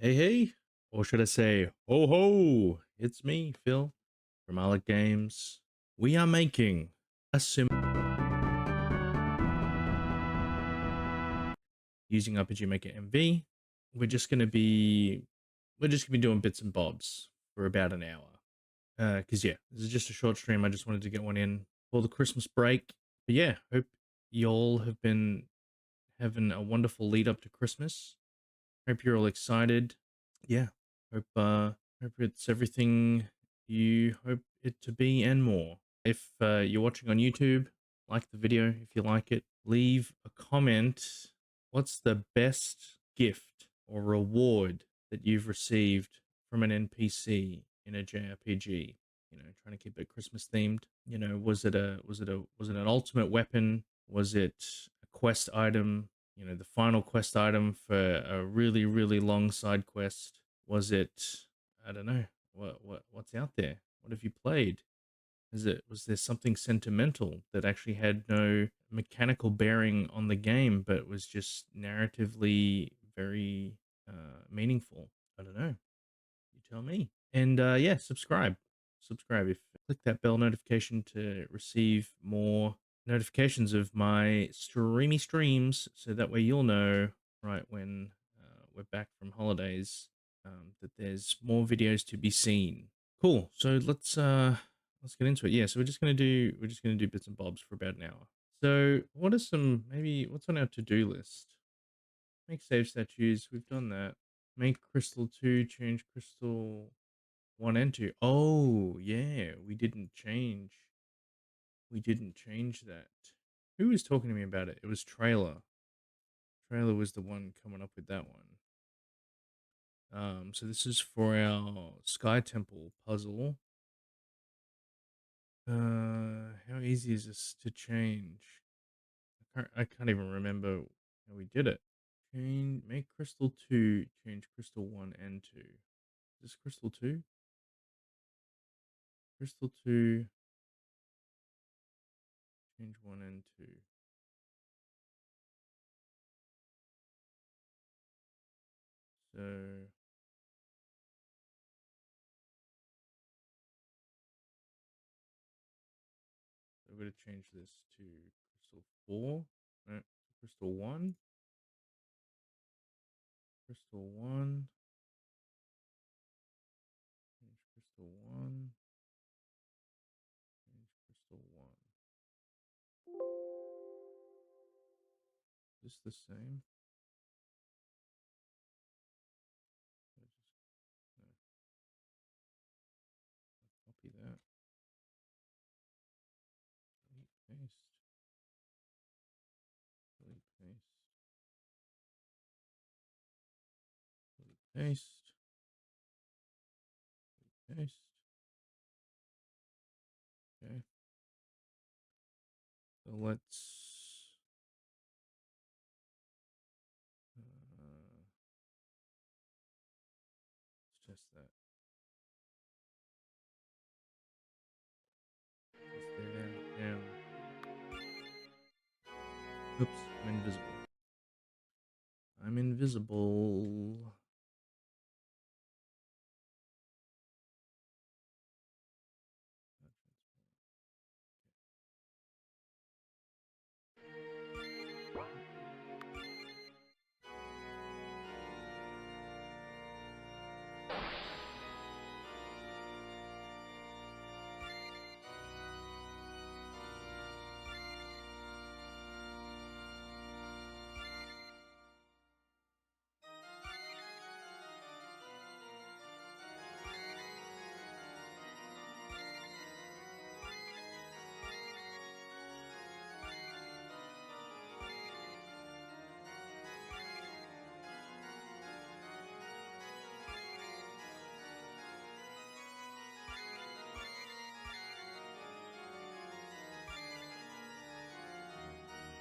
Hey, hey, or should I say, ho, ho, it's me, Phil, from Alec Games. We are making a sim using RPGMaker MV. We're just gonna be, we're just gonna be doing bits and bobs for about an hour. Cause yeah, this is just a short stream. I just wanted to get one in for the Christmas break. But yeah, hope y'all have been having a wonderful lead up to Christmas. Hope you're all excited. Yeah. Hope it's everything you hope it to be and more. If you're watching on YouTube, like the video if you like it. Leave a comment. What's the best gift or reward that you've received from an NPC in a JRPG? You know, trying to keep it Christmas themed. You know, was it an ultimate weapon? Was it a quest item? You know, the final quest item for a really, really long side quest? Was it, I don't know, what's out there? What have you played? Was there something sentimental that actually had no mechanical bearing on the game, but was just narratively very meaningful? I don't know. You tell me. And yeah, subscribe. If click that bell notification to receive more notifications of my streamy streams, so that way you'll know right when we're back from holidays, that there's more videos to be seen. Cool. So let's get into it. Yeah, so we're just gonna do bits and bobs for about an hour. So what are some, maybe what's on our to-do list? Make save statues, we've done that. Make crystal 2, change crystal 1 and 2. Oh, yeah, we didn't change that. Who was talking to me about it? It was Trailer. Trailer was the one coming up with that one. So this is for our Sky Temple puzzle. How easy is this to change? I can't even remember how we did it. Make crystal 2, change crystal 1 and 2. Is this crystal 2? Crystal 2, change 1 and 2. So I'm going to change this to crystal 4. No, crystal 1. Crystal 1. Change crystal 1. Change crystal 1. Is this the same? I just no, copy that. Delete paste. Delete paste. Delete paste. Delete paste. Okay. So let's test that. Let's stay down. Oops, I'm invisible. I'm invisible.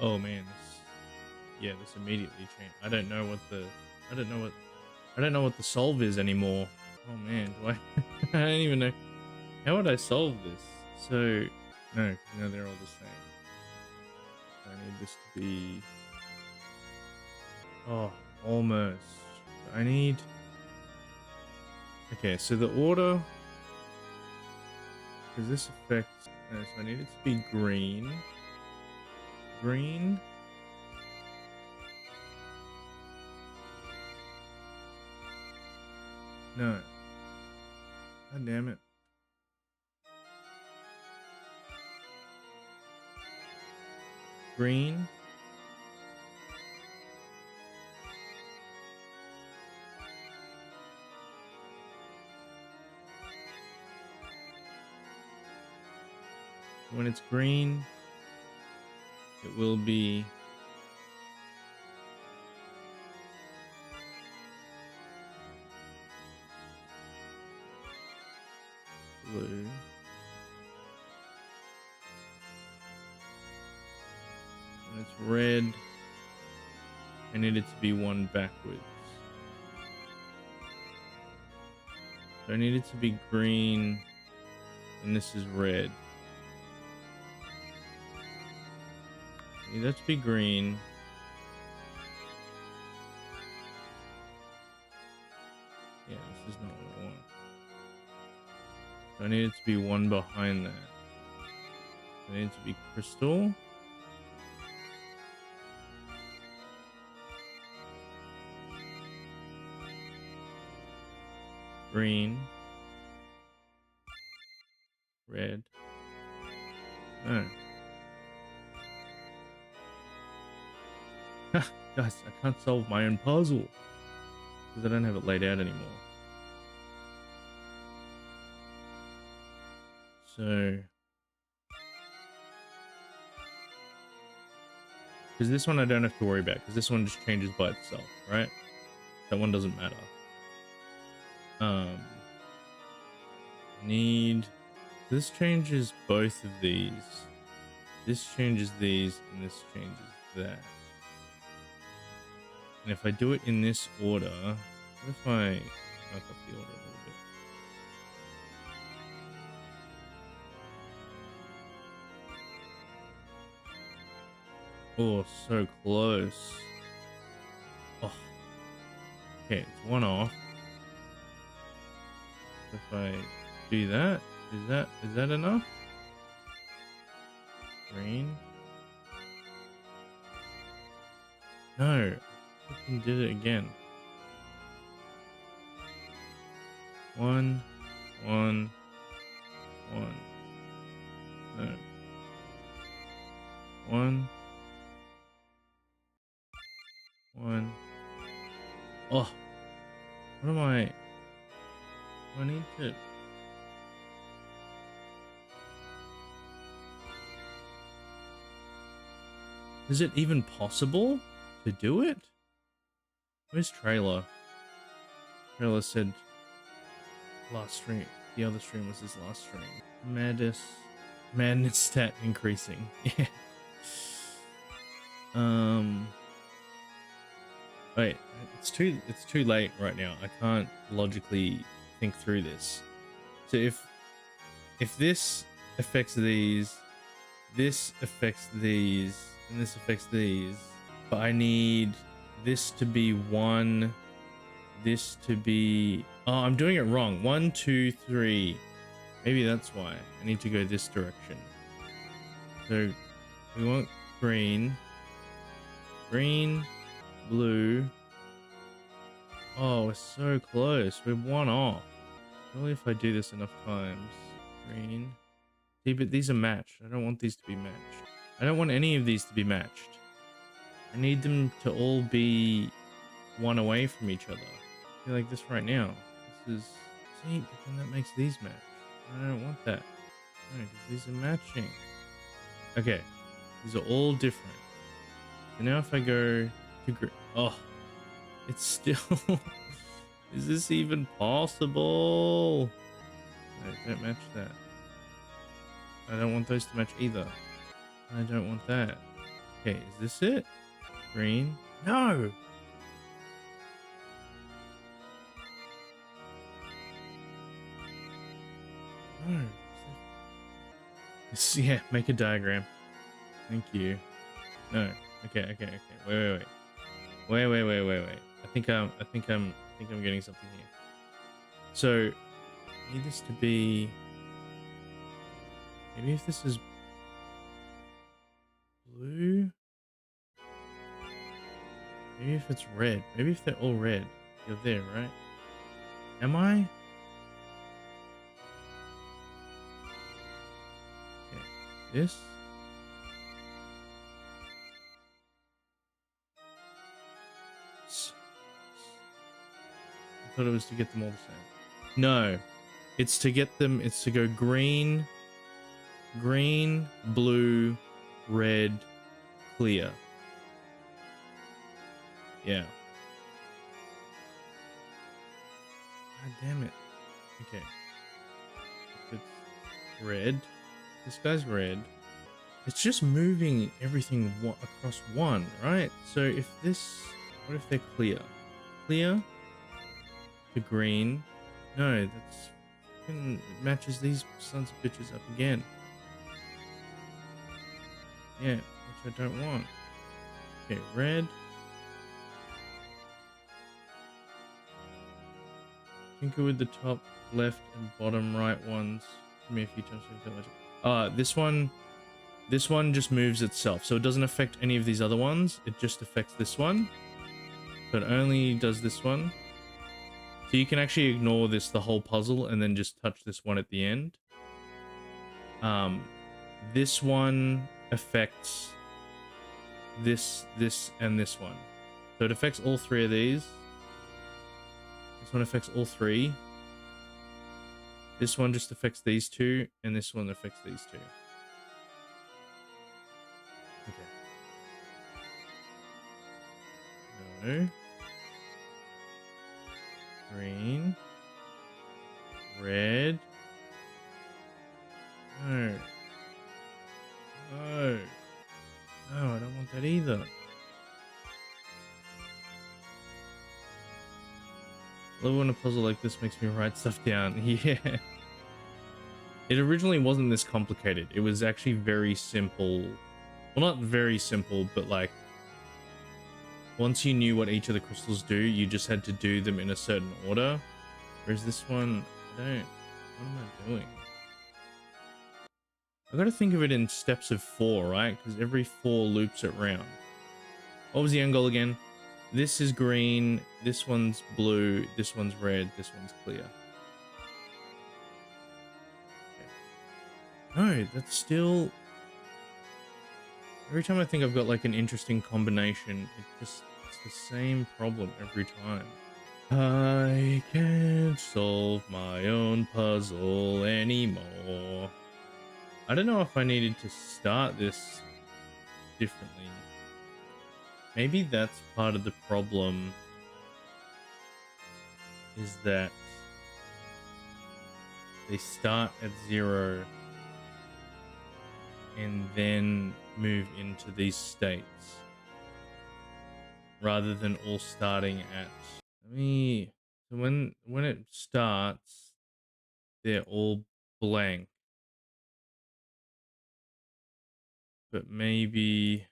Oh man, this immediately changed. I don't know what I don't know what the solve is anymore. Oh man, do I I don't even know. How would I solve this? So no, they're all the same. I need this to be, oh, almost. I need Okay, so the order, because this affects, so I need it to be green. Green. No. God damn it. Green. When it's green, it will be blue. When it's red, I need it to be one backwards. So I need it to be green, and this is red. I need that to be green. Yeah, this is not what I want. So I need it to be one behind that. I need it to be crystal. Green. Red. No. Guys, I can't solve my own puzzle because I don't have it laid out anymore. So, because this one I don't have to worry about because this one just changes by itself, right? That one doesn't matter. Need this changes both of these. This changes these, and this changes that. And if I do it in this order, what if I fuck up the order a little bit? Oh, so close. Oh, okay, it's one off. If I do that, is that enough? Green. No, I fucking did it again. One. No. One. Oh, what am I? I need to. Is it even possible to do it? Where's trailer? Trailer said last stream. The other stream was his last stream. Madness stat increasing. Yeah. Wait, it's too late right now. I can't logically think through this. So if this affects these, this affects these, and this affects these, but I need this to be one, this to be, oh, I'm doing it wrong. 1, 2, 3. Maybe that's why I need to go this direction. So we want green, blue. Oh, we're so close. We're one off. Only if I do this enough times. Green. See, but these are matched. I don't want these to be matched. I don't want any of these to be matched. I need them to all be one away from each other. I feel like this right now. This is... See, but then that makes these match. I don't want that. No, because these are matching. Okay. These are all different. So now if I go to green... Oh. It's still... Is this even possible? No, don't match that. I don't want those to match either. I don't want that. Okay, is this it? Green? No! No. Yeah, make a diagram. Thank you. No. Okay. Wait. I think I'm getting something here. So I need this to be, maybe if this is blue, maybe if it's red, maybe if they're all red. You're there, right? Am I? Okay. This. I thought it was to get them all the same. No, it's to get them, it's to go green, green, blue, red, clear. Yeah. God damn it. Okay. If it's red, this guy's red. It's just moving everything across one, right? So if this, what if they're clear? Clear to green. No, that's fucking, it matches these sons of bitches up again. Yeah, which I don't want. Okay, red. Tinker with the top left and bottom right ones. Give me a few times. This one just moves itself, so it doesn't affect any of these other ones. It just affects this one. So it only does this one. So you can actually ignore this, the whole puzzle, and then just touch this one at the end. This one affects this, and this one. So it affects all three of these. This one affects all three. This one just affects these two, and this one affects these two. Okay. No. Green. Red. No. No. No, I don't want that either. I love when a puzzle like this makes me write stuff down. Yeah. It originally wasn't this complicated. It was actually very simple. Well, not very simple, but like, once you knew what each of the crystals do, you just had to do them in a certain order. Whereas this one, I don't... What am I doing? I gotta think of it in steps of 4, right? Because every 4 loops it round. What was the end goal again? This is green, this one's blue, this one's red, this one's clear. Okay. No, that's still... Every time I think I've got like an interesting combination, it's the same problem every time. I can't solve my own puzzle anymore. I don't know if I needed to start this differently. Maybe that's part of the problem, is that they start at 0 and then move into these states rather than all starting at... So when it starts, they're all blank. But maybe...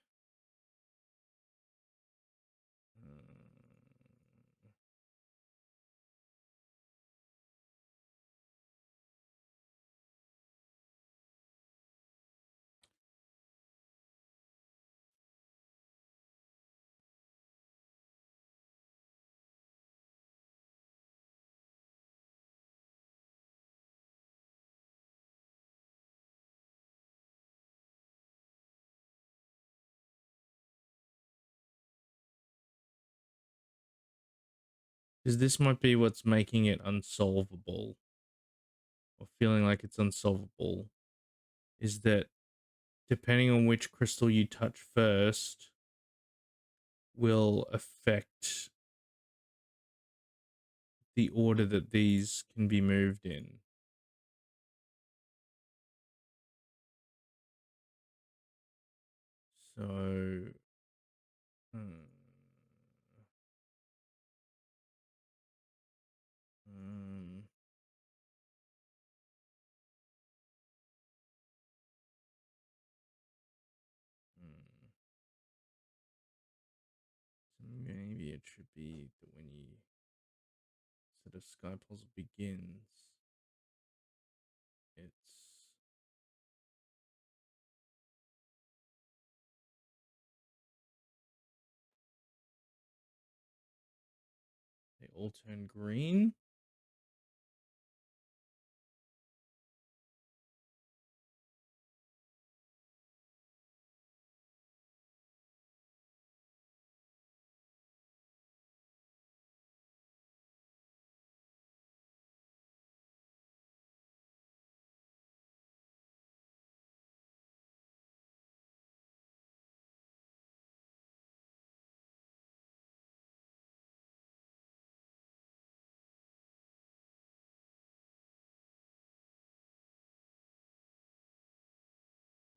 because this might be what's making it unsolvable, or feeling like it's unsolvable, is that depending on which crystal you touch first will affect the order that these can be moved in. So... Hmm. Hmm. So maybe it should be that when you Instead of Sky Puzzle begins, it's they all turn green.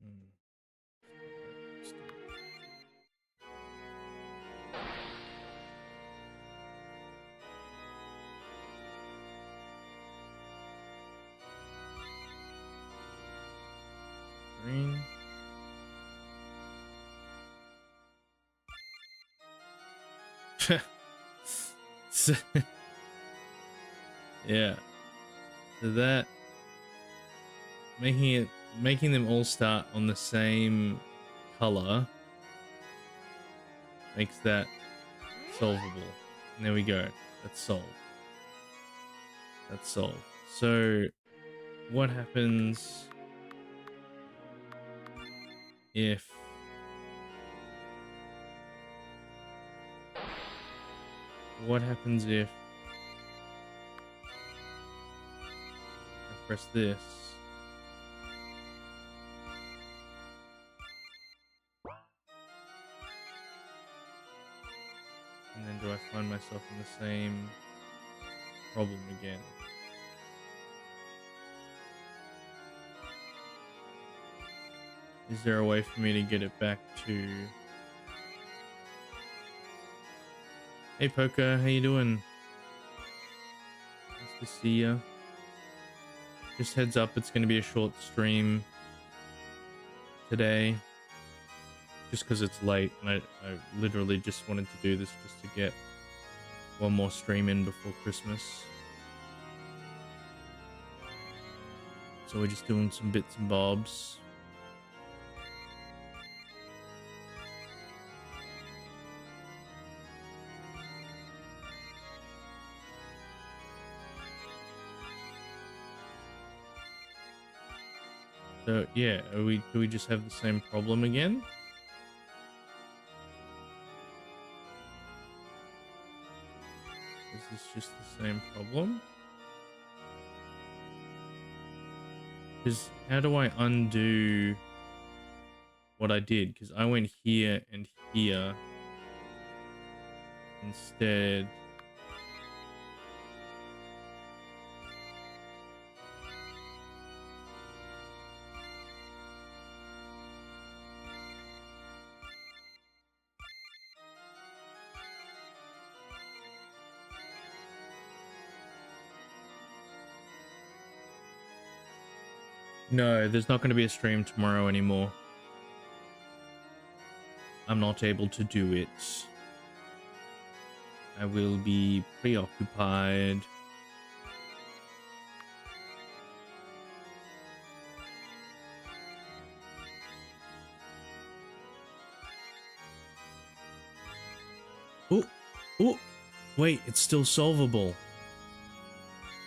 Hmm. Green. Yeah. So that making them all start on the same color makes that solvable. And there we go. That's solved. That's solved. So what happens if I press this? And then do I find myself in the same problem again? Is there a way for me to get it back to... Hey Poker, how you doing? Nice to see ya. Just heads up, it's going to be a short stream today. Just because it's late, and I literally just wanted to do this just to get one more stream in before Christmas. So we're just doing some bits and bobs. So yeah, do we just have the same problem again? Is this just the same problem? Because how do I undo what I did? Because I went here and here instead. No, there's not going to be a stream tomorrow anymore. I'm not able to do it. I will be preoccupied. Oh, oh, wait, it's still solvable.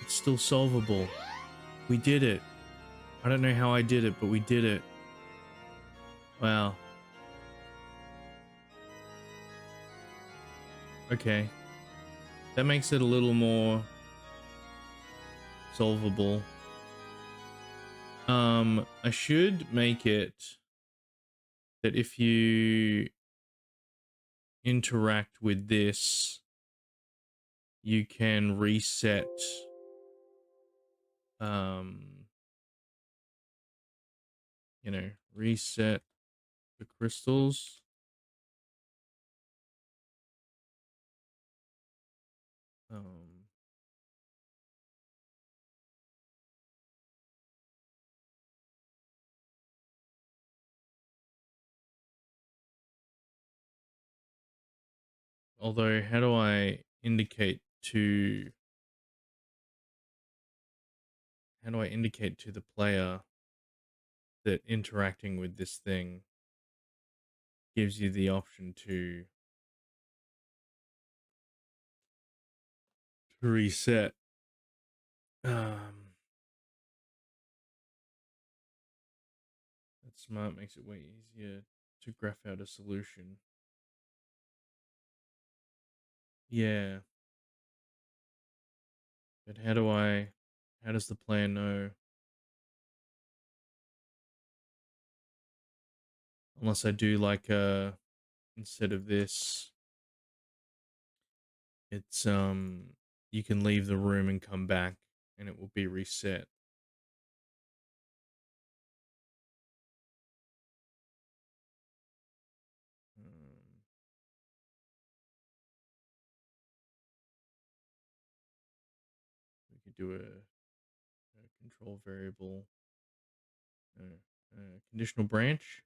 It's still solvable. We did it. I don't know how I did it, but we did it. Wow. Okay. That makes it a little more solvable. I should make it that if you interact with this, you can reset you know, reset the crystals. Although, how do I indicate to how do I indicate to the player that interacting with this thing gives you the option to reset. That's smart, makes it way easier to graph out a solution. Yeah. But how does the player know? Unless I do like instead of this, it's you can leave the room and come back and it will be reset. We could do a control variable, conditional branch.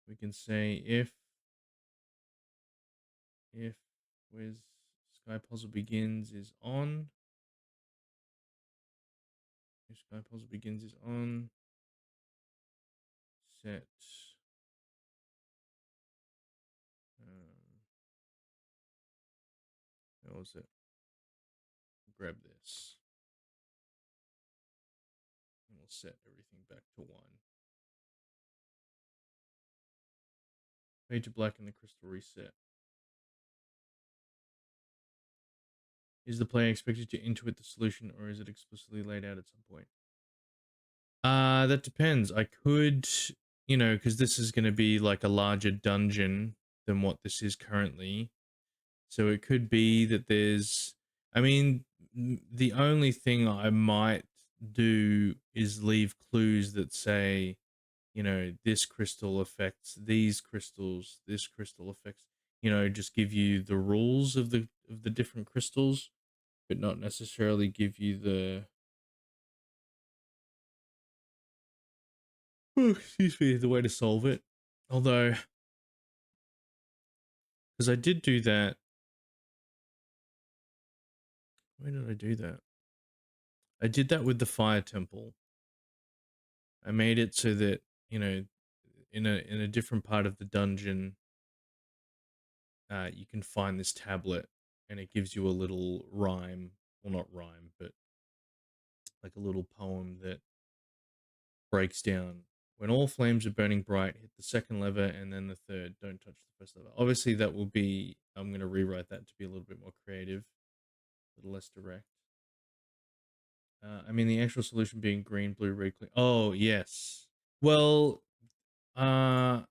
We can say if where's Sky Puzzle Begins is on. If Sky Puzzle Begins is on, set how was it? Grab this. And we'll set everything back to 1. Fade to black and the crystal reset. Is the player expected to intuit the solution, or is it explicitly laid out at some point? That depends. I could, because this is going to be like a larger dungeon than what this is currently. So it could be that I mean, the only thing I might do is leave clues that say, this crystal affects these crystals, this crystal affects, just give you the rules of the different crystals, but not necessarily give you the excuse me, the way to solve it. Although, because I did do that. Where did I do that? I did that with the fire temple. I made it so that, in a different part of the dungeon, you can find this tablet and it gives you a little rhyme. Well, not rhyme, but like a little poem that breaks down. When all flames are burning bright, hit the second lever and then the third. Don't touch the first lever. Obviously, that will be, I'm going to rewrite that to be a little bit more creative, a little less direct. I mean, the actual solution being green, blue, red, clean. Oh, yes. Well, I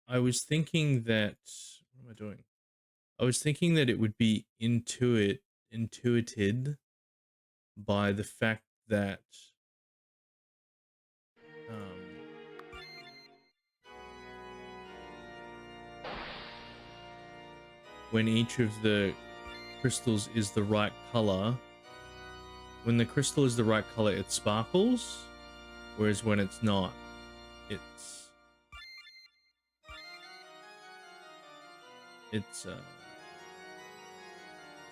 was thinking that, what am I doing? I was thinking that it would be intuited by the fact that when each of the crystals is the right color, when the crystal is the right color, it sparkles, whereas when it's not, it's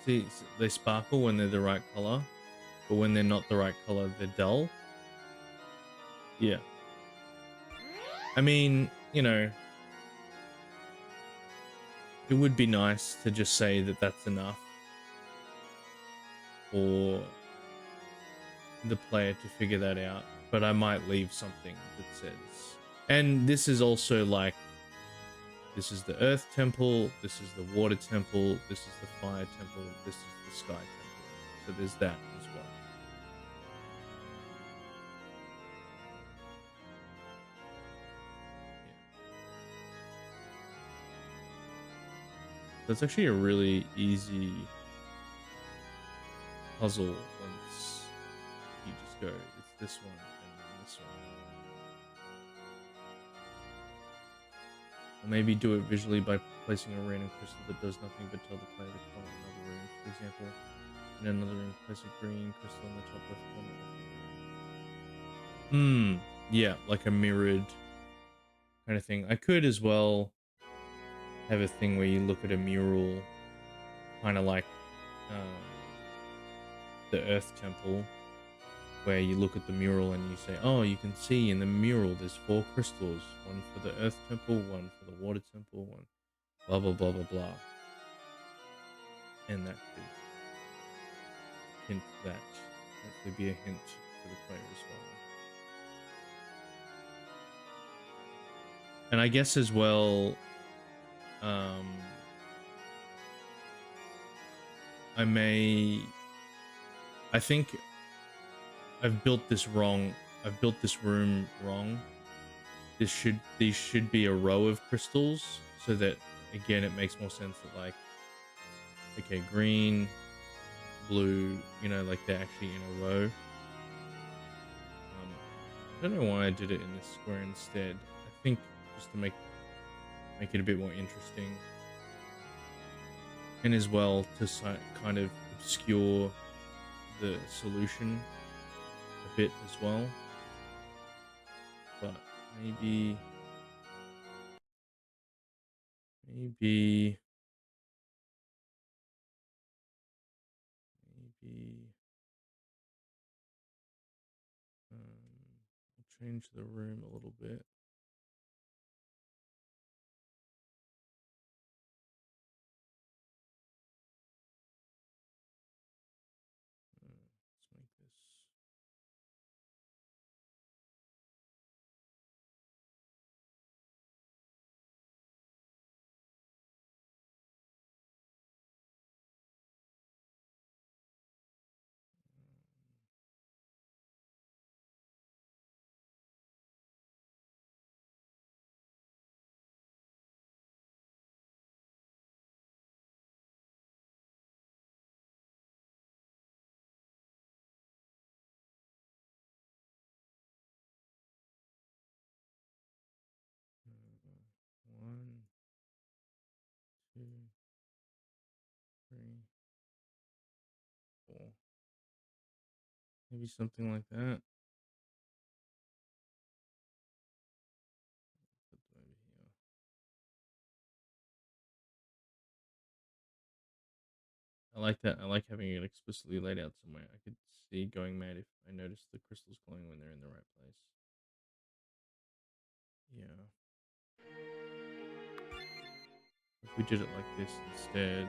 see, they sparkle when they're the right color, but when they're not the right color, they're dull. Yeah. I mean, it would be nice to just say that that's enough for the player to figure that out, but I might leave something that says, and this is also like, this is the earth temple, this is the water temple, this is the fire temple, this is the sky temple. So there's that as well. That's actually a really easy puzzle once you just go, it's this one and then this one. Or maybe do it visually by placing a random crystal that does nothing but tell the player to come in another room. For example, in another room, place a green crystal in the top left corner of the room. Yeah, like a mirrored kind of thing. I could as well have a thing where you look at a mural, kind of like the Earth Temple, where you look at the mural and you say, oh, you can see in the mural there's 4 crystals, one for the Earth Temple, one for the Water Temple, one blah blah blah blah blah. And that could hint that. Hopefully be a hint for the player as well. And I guess as well, I think I've built this wrong. I've built this room wrong. These should be a row of crystals, so that again it makes more sense that, like, okay, green, blue, you know, like they're actually in a row. I don't know why I did it in this square instead. I think just to make it a bit more interesting, and as well to kind of obscure the solution a bit as well. But maybe I'll change the room a little bit. Let's make this. One, two, three, four. Maybe something like that. Put them over here. I like that. I like having it explicitly laid out somewhere. I could see going mad if I noticed the crystals glowing when they're in the right place. Yeah. If we did it like this instead,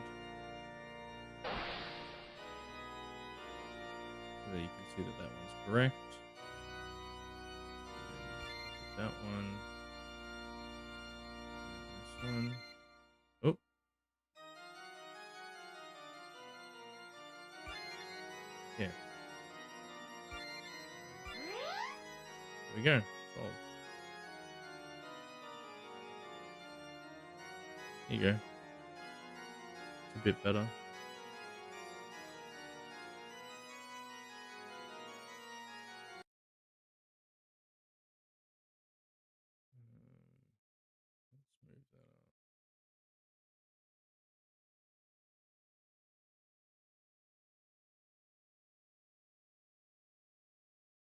so that you can see that that one's correct. Put that one. And this one. Oh. Yeah. There we go. Solved. There you go. It's a bit better. Let's move that up.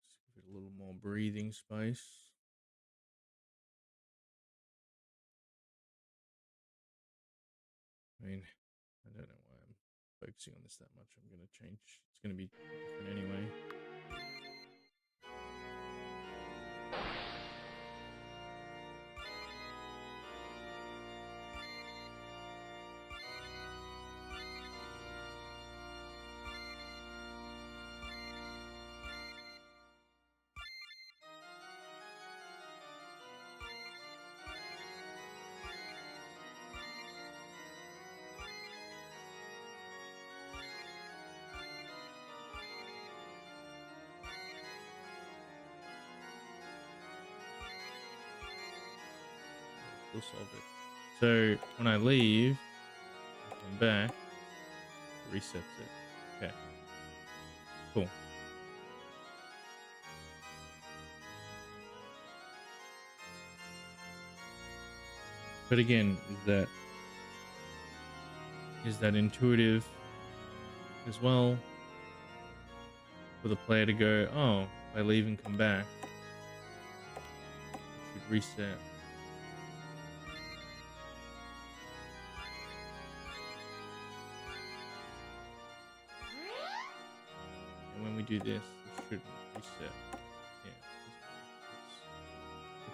Just give it a little more breathing space. I mean, I don't know why I'm focusing on this that much. I'm going to change. It's going to be different anyway. We'll solve it. So when I leave, I come back, it resets it. Okay. Cool. But again, is that intuitive as well for the player to go, oh, if I leave and come back, it should reset. when we do this shouldn't reset. Yeah,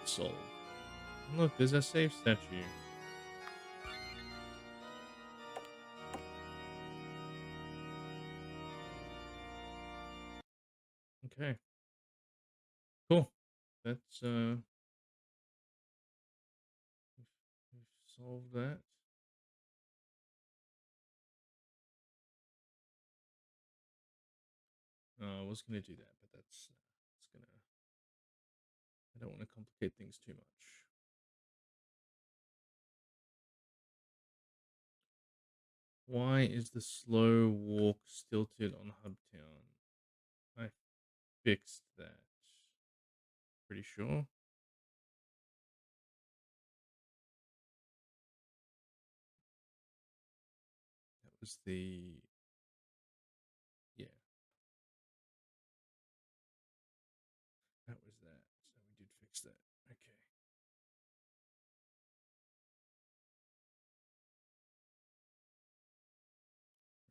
it's solved. Look, there's a save statue. Okay. Cool. That's we've solved that. I was gonna do that, but that's it's gonna. I don't want to complicate things too much. Why is the slow walk stilted on Hubtown? I fixed that. Pretty sure. That was the yeah. That was that. So we did fix that. Okay.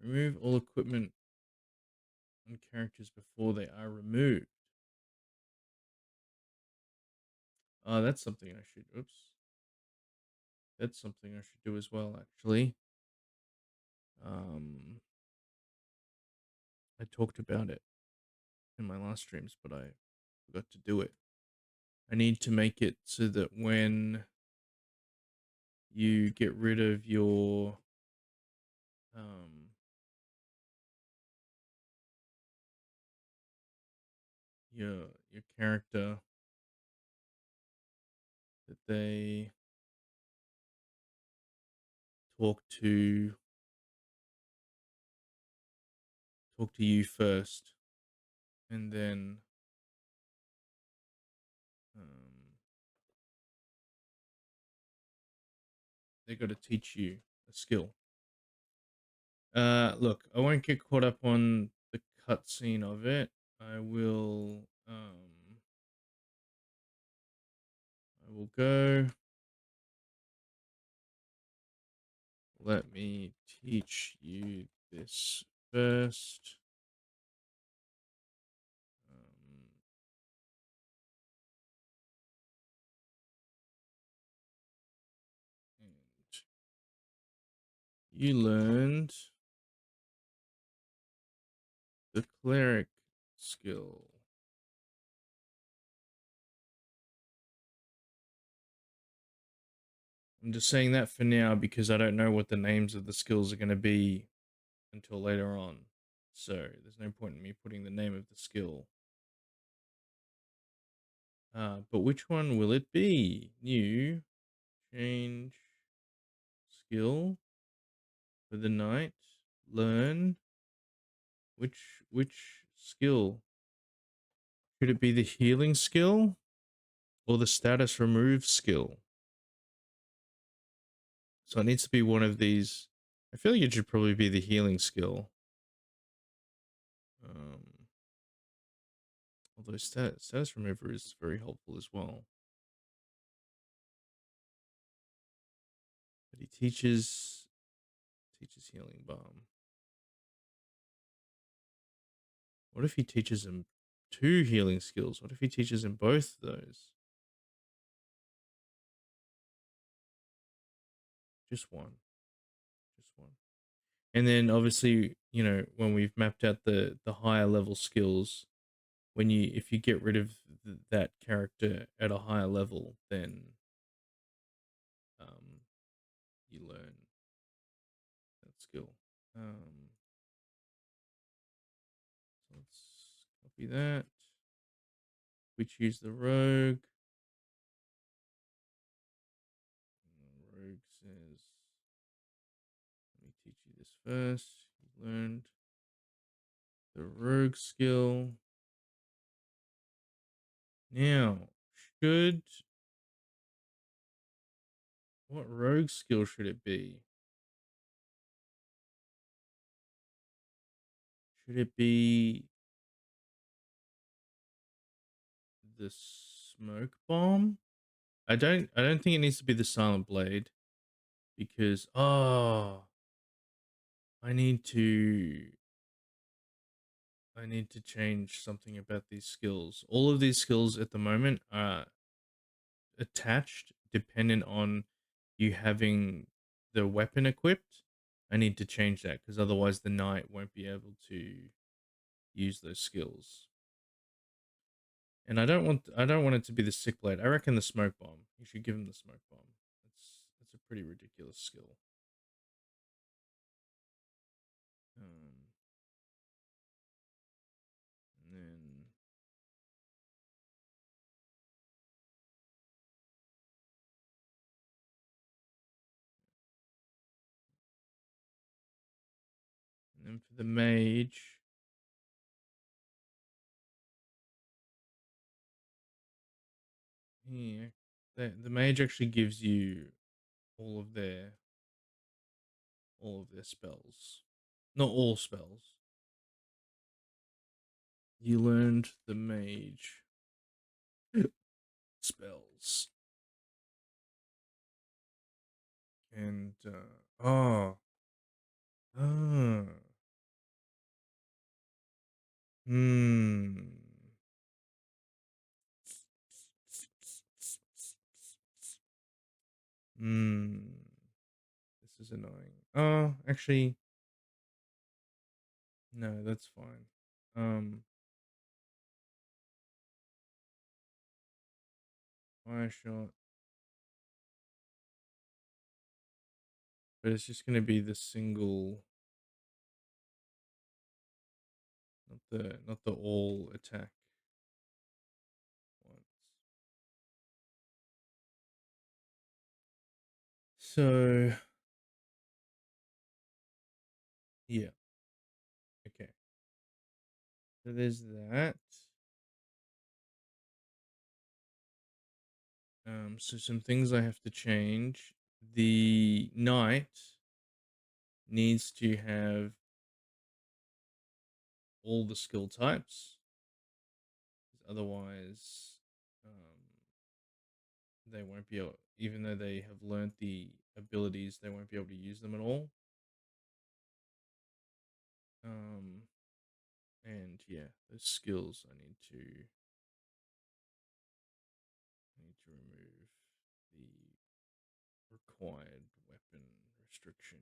Remove all equipment on characters before they are removed. Oh, that's something I should. Oops. That's something I should do as well. Actually, I talked about it in my last streams, but I forgot to do it. I need to make it so that when you get rid of um your character, that they talk to you first, and then um they got to teach you a skill. Look, I won't get caught up on the cutscene of it. I will go. Let me teach you this first. Um, and you learned the cleric skill. I'm just saying that for now because I don't know what the names of the skills are going to be until later on. So there's no point in me putting the name of the skill. But which one will it be? New, change, skill for the night, learn. Which skill? Should it be the healing skill or the status remove skill? So it needs to be one of these. I feel like it should probably be the healing skill. Although status remover is very helpful as well. But he teaches healing balm. What if he teaches him 2 healing skills? What if he teaches him both those? Just one. Just one. And then obviously, you know, when we've mapped out the higher level skills, if you get rid of that character at a higher level, then you learn that skill. So let's copy that. We choose the rogue. Rogue says, let me teach you this first. You learned the rogue skill. Now, what rogue skill should it be? Should it be the smoke bomb? I don't think it needs to be the silent blade because I need to I need to change something about these skills. All of these skills at the moment are attached dependent on you having the weapon equipped. I need to change that because otherwise the knight won't be able to use those skills. And I don't want it to be the sick blade. I reckon the smoke bomb. You should give him the smoke bomb. That's a pretty ridiculous skill. Um, and then for the mage, yeah, the mage actually gives you all of their spells. Not all spells. You learned the mage spells. And oh. Oh. Hmm. Hmm. This is annoying. Oh, actually, no, that's fine. Fire shot. But it's just gonna be the single, not the all attack ones. So yeah, okay. So there's that. So some things I have to change. The knight needs to have all the skill types, 'cause otherwise, they won't be able. Even though they have learnt the abilities, they won't be able to use them at all. Um, and yeah, those skills I need to remove the required weapon restriction.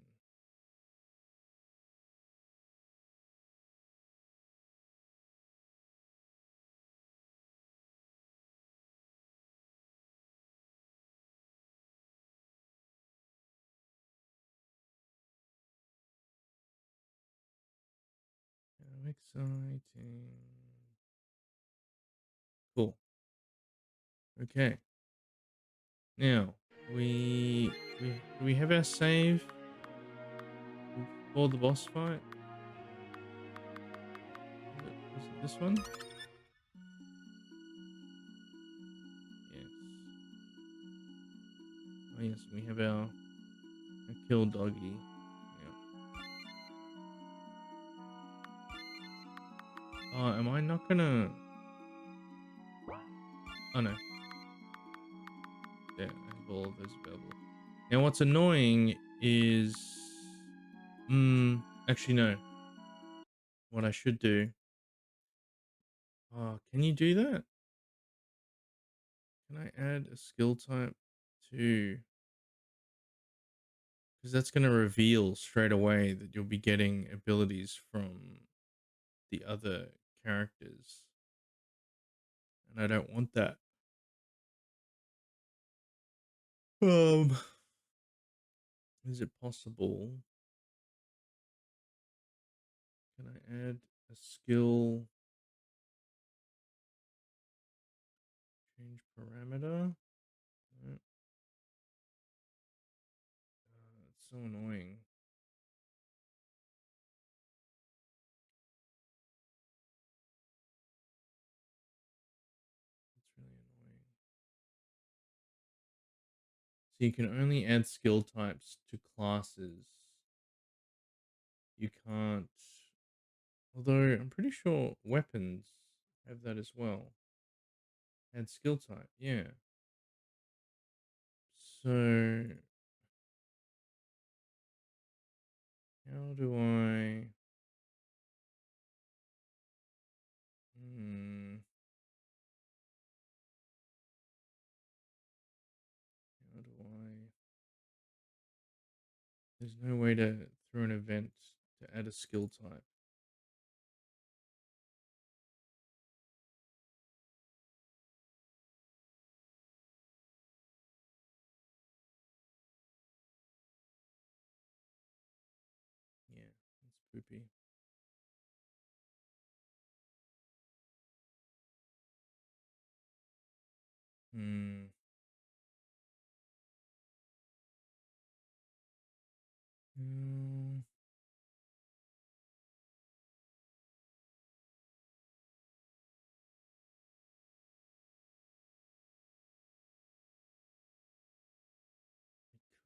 How exciting! Cool. Okay. Now we have our save for the boss fight. Was it this one? Yes. Oh yes, we have our kill doggy. Yeah. Oh, am I not gonna? Oh no. Yeah, I have all of those available. Now, what's annoying is, actually no. What I should do. Oh, can you do that? Can I add a skill type to? Because that's going to reveal straight away that you'll be getting abilities from the other characters, and I don't want that. Um, is it possible? Can I add a skill? Change parameter? No. It's so annoying. It's really annoying. So you can only add skill types to classes. You can't. Although I'm pretty sure weapons have that as well. Add skill type, yeah. So how do I? There's no way to through an event to add a skill type. Yeah, it's poopy. Hmm. Mm,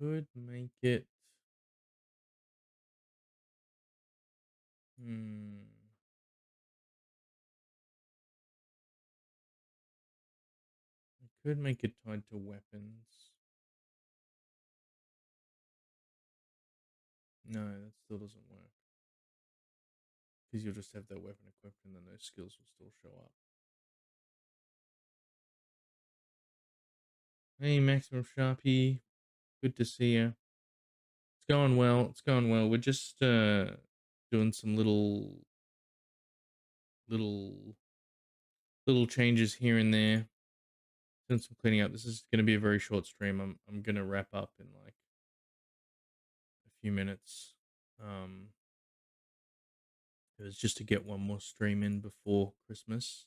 could make it. Hmm. I could make it tied to weapons. No, that still doesn't work. Because you'll just have that weapon equipped and then those skills will still show up. Hey, Maximum Sharpie. Good to see you. It's going well. It's going well. We're just doing some little little changes here and there. Doing some cleaning up. This is going to be a very short stream. I'm going to wrap up in like a few minutes. Um, it was just to get one more stream in before Christmas.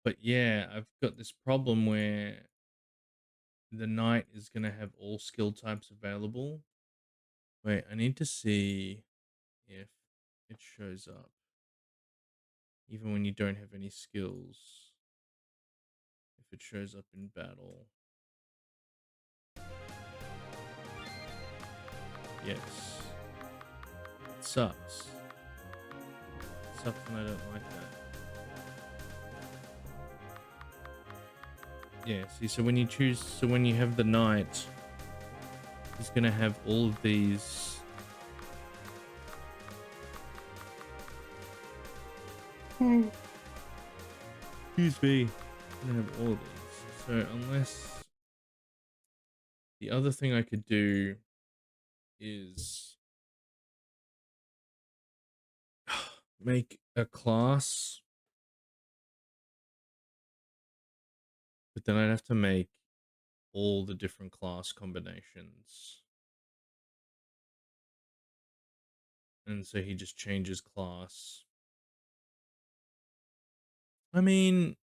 But yeah, I've got this problem where the knight is going to have all skill types available. Wait, I need to see if it shows up even when you don't have any skills. If it shows up in battle. Yes. It sucks. It sucks and I don't like that. Yeah, see, so when you have the knight, he's going to have all of these. Excuse me. He's going to have all of these. So unless the other thing I could do is make a class, but then I'd have to make all the different class combinations. And so he just changes class. I mean,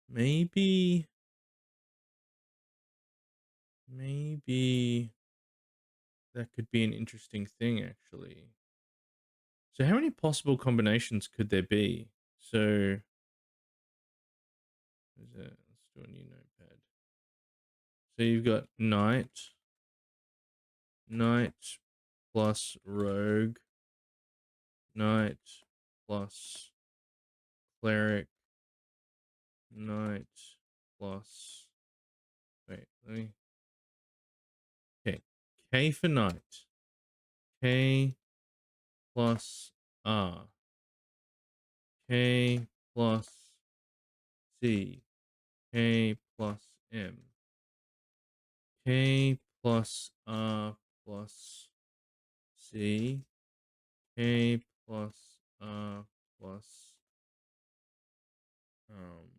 maybe that could be an interesting thing, actually. So how many possible combinations could there be? So let's do a new notepad. So you've got knight plus rogue, knight plus cleric, knight plus, wait, let me, okay, K for knight, K plus R, K plus C, K plus M, K plus R plus C, K plus R plus um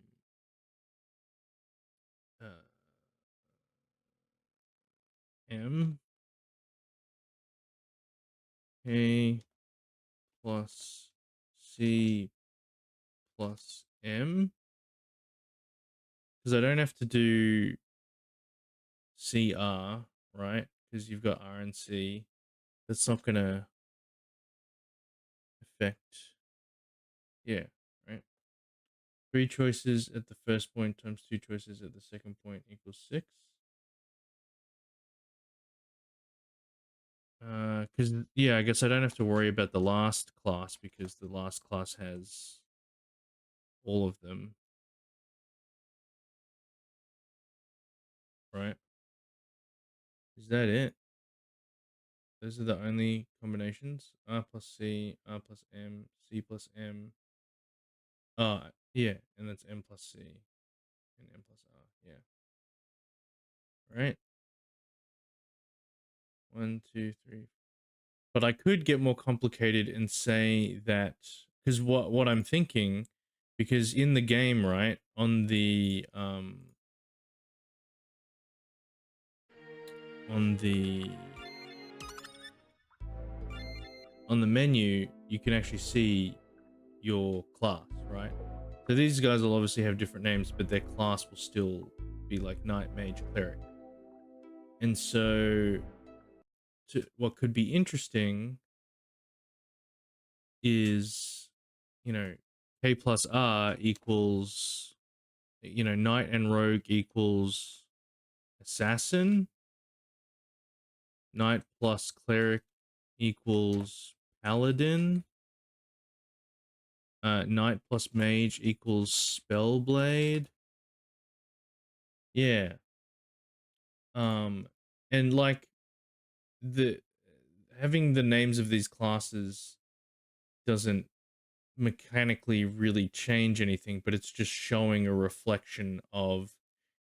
uh, M, K plus C plus M, because I don't have to do CR, right? Because you've got R and C. That's not gonna affect, yeah, right? 3 choices at the first point times 2 choices at the second point equals 6. Because yeah, I guess I don't have to worry about the last class because the last class has all of them, right? Is that it? Those are the only combinations. R plus C, R plus M, C plus M. Yeah, and that's M plus C. and N plus R. Yeah. Right. 1, 2, 3. But I could get more complicated and say that, because what I'm thinking, because in the game, right, on the on the menu, you can actually see your class, right? So these guys will obviously have different names, but their class will still be like Knight, Mage, Cleric. And so what could be interesting is, you know, K plus R equals, you know, Knight and Rogue equals Assassin. Knight plus Cleric equals Paladin. Knight plus Mage equals Spellblade. Yeah. And like the having the names of these classes doesn't mechanically really change anything, but it's just showing a reflection of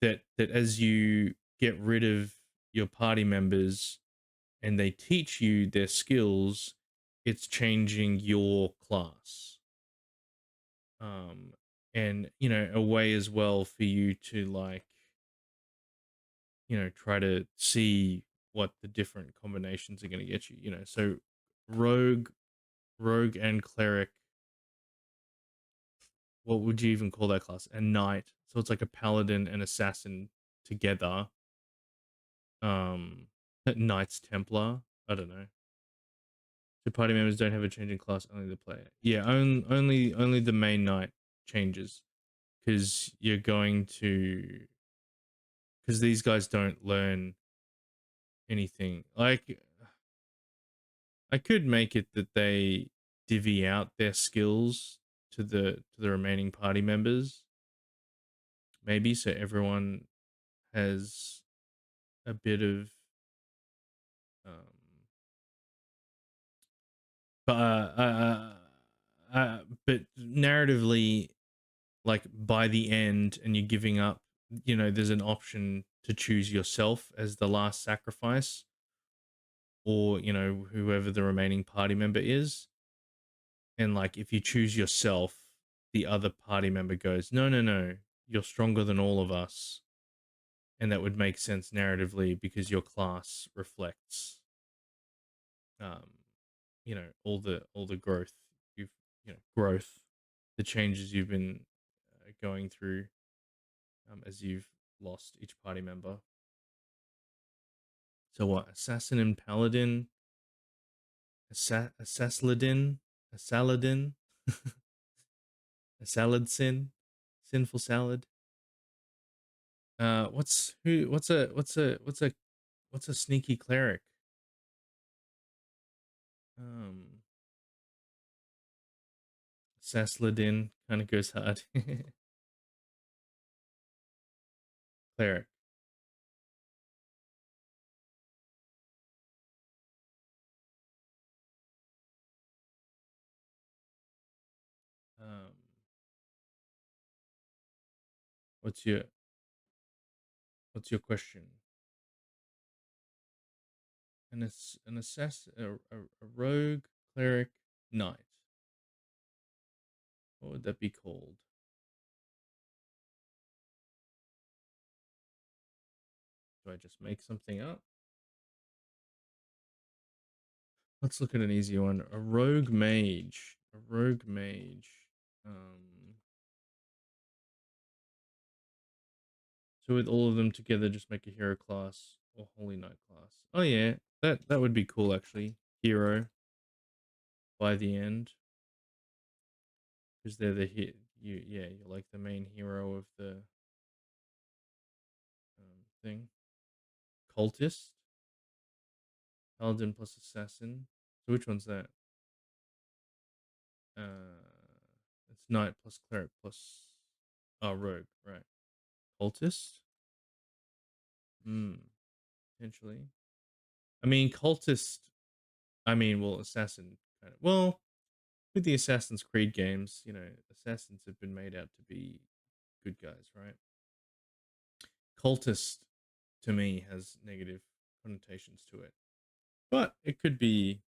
that as you get rid of your party members and they teach you their skills, it's changing your class. And you know, a way as well for you to, like, you know, try to see what the different combinations are going to get you, you know. So rogue and cleric, what would you even call that class? A knight, so it's like a paladin and assassin together. Knights templar, I don't know. So party members don't have a changing class, only the player. Yeah, only the main knight changes, because you're going to, because these guys don't learn anything. Like, I could make it that they divvy out their skills to the remaining party members, maybe, so everyone has a bit of um but but narratively, like by the end and you're giving up, you know, there's an option to choose yourself as the last sacrifice, or, you know, whoever the remaining party member is. And like, if you choose yourself, the other party member goes, no, no, no, you're stronger than all of us. And that would make sense narratively, because your class reflects, um you know, all the growth you've, you know, growth, the changes you've been going through, as you've lost each party member. So what, assassin and paladin, assasladin, a saladin, a salad sin, sinful salad. What's a sneaky cleric? Um, Sasladin kind of goes hard. Cleric. Um, what's your question? An assassin, a rogue, cleric, knight. What would that be called? Do I just make something up? Let's look at an easy one. A rogue mage. A rogue mage. So with all of them together, just make a hero class or holy knight class. Oh yeah, that would be cool actually. Hero by the end, because they're the hit. You're like the main hero of the thing. Cultist, paladin plus assassin. So which one's that? It's knight plus cleric plus, oh, rogue, right? Cultist. Potentially. I mean, cultist. I mean, well, assassin kind of. Well, with the Assassin's Creed games, you know, assassins have been made out to be good guys, right? cultist to me has negative connotations to it, but it could be.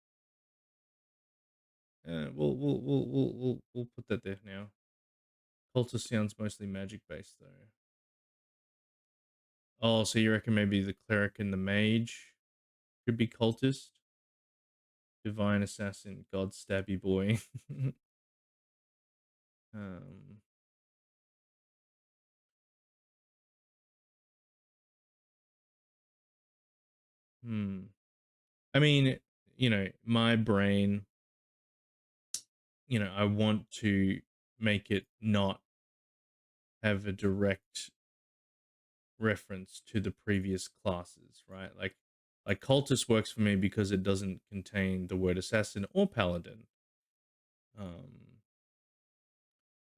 We'll put that there now. Cultist sounds mostly magic based though. Oh, so you reckon maybe the cleric and the mage could be cultist? Divine assassin, god stabby boy. um, hmm. I mean, my brain, I want to make it not have a direct reference to the previous classes, right? Like cultist works for me because it doesn't contain the word assassin or paladin. Um,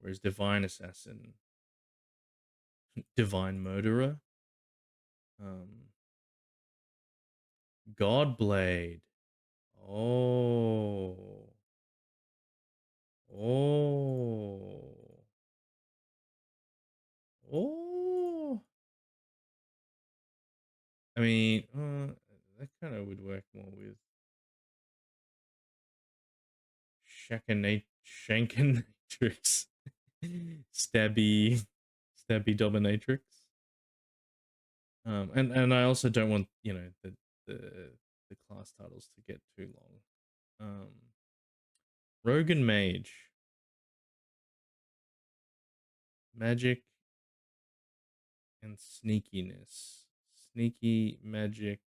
whereas divine assassin, divine murderer, um, god blade. Oh, oh, oh. I mean, that kind of would work more with Shankanatrix, stabby, stabby dominatrix. And I also don't want the class titles to get too long. Rogue and Mage, magic and sneakiness, sneaky magic,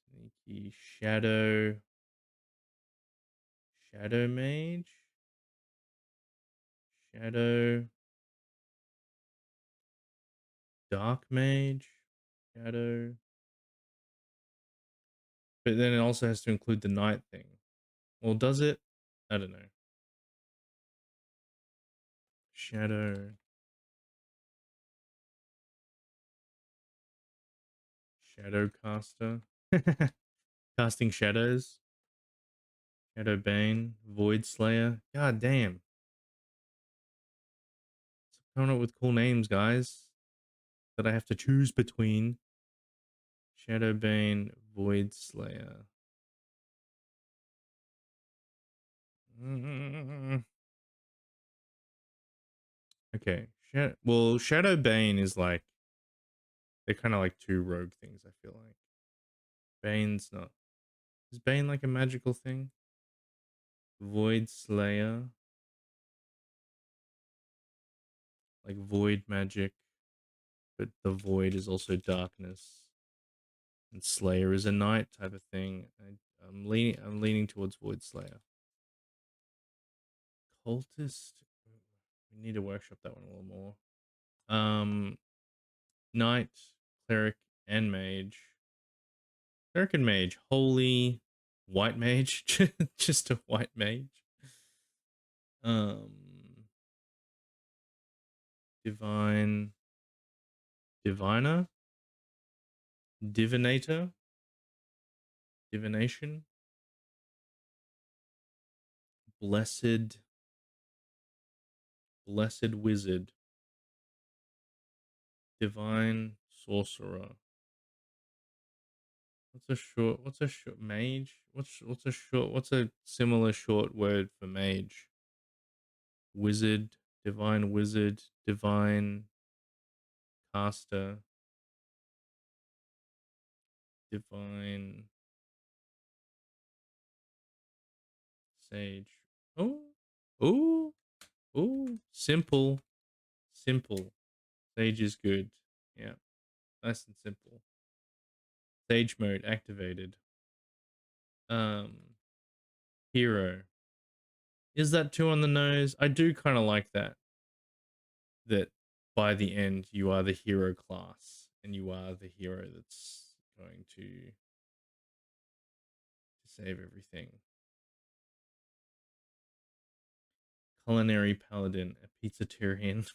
sneaky shadow mage, shadow dark mage, shadow. But then it also has to include the night thing. Well, does it? I don't know. Shadow. Shadow caster. Casting shadows. Shadow Bane. Void Slayer. God damn. Stop coming up with cool names, guys. That I have to choose between. Shadow Bane. Void Slayer. Okay. Well, Shadow Bane is like, they're kind of like two rogue things, I feel like. Bane's not. Is Bane like a magical thing? Void Slayer. Like void magic. But the void is also darkness. And Slayer is a night type of thing. I'm leaning towards Void Slayer. Cultist. We need to workshop that one a little more. Knight, cleric, and mage. Cleric and mage. Holy white mage. Just a white mage. Um divine diviner. Divinator. Divination. Blessed wizard. Divine sorcerer. What's a short mage? What's a similar short word for mage? Wizard, divine caster, divine sage. Oh, oh, oh, simple. Sage is good. Yeah, nice and simple. Sage mode activated. Um, hero. Is that too on the nose? I do kind of like that. That by the end you are the hero class and you are the hero that's going to save everything. Culinary paladin, a pizzatarian.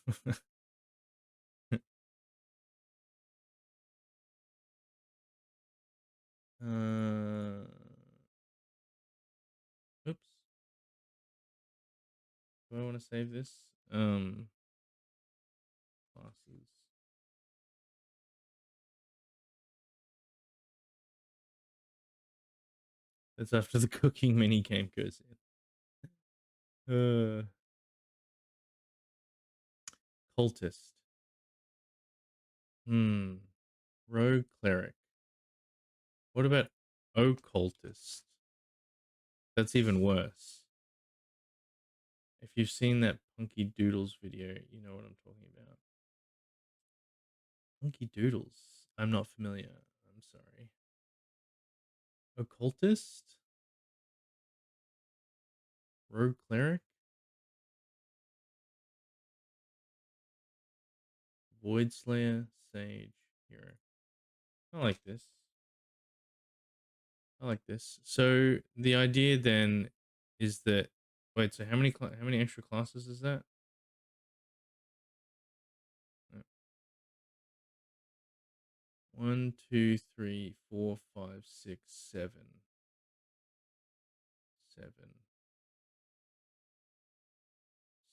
uh, oops. Do I want to save this? classes. That's after the cooking mini game goes in. Cultist. Rogue cleric. What about occultist? That's even worse. If you've seen that Punky Doodles video, you know what I'm talking about. Punky Doodles. I'm not familiar. I'm sorry. Occultist? Rogue cleric? Void Slayer? Sage? Hero. I like this. I like this. So the idea then is that wait, so how many extra classes is that? 1, 2, 3, 4, 5, 6, 7. 7.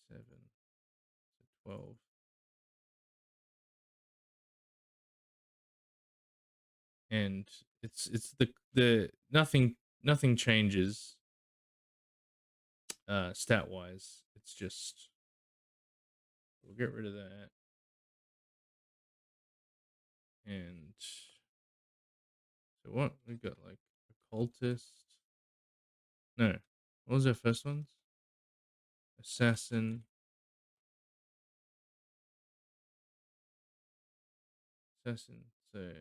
7. 12. And it's the nothing changes stat wise. It's just we'll get rid of that. And so what we got, like occultist. No. What was our first ones? Assassin. Assassin. So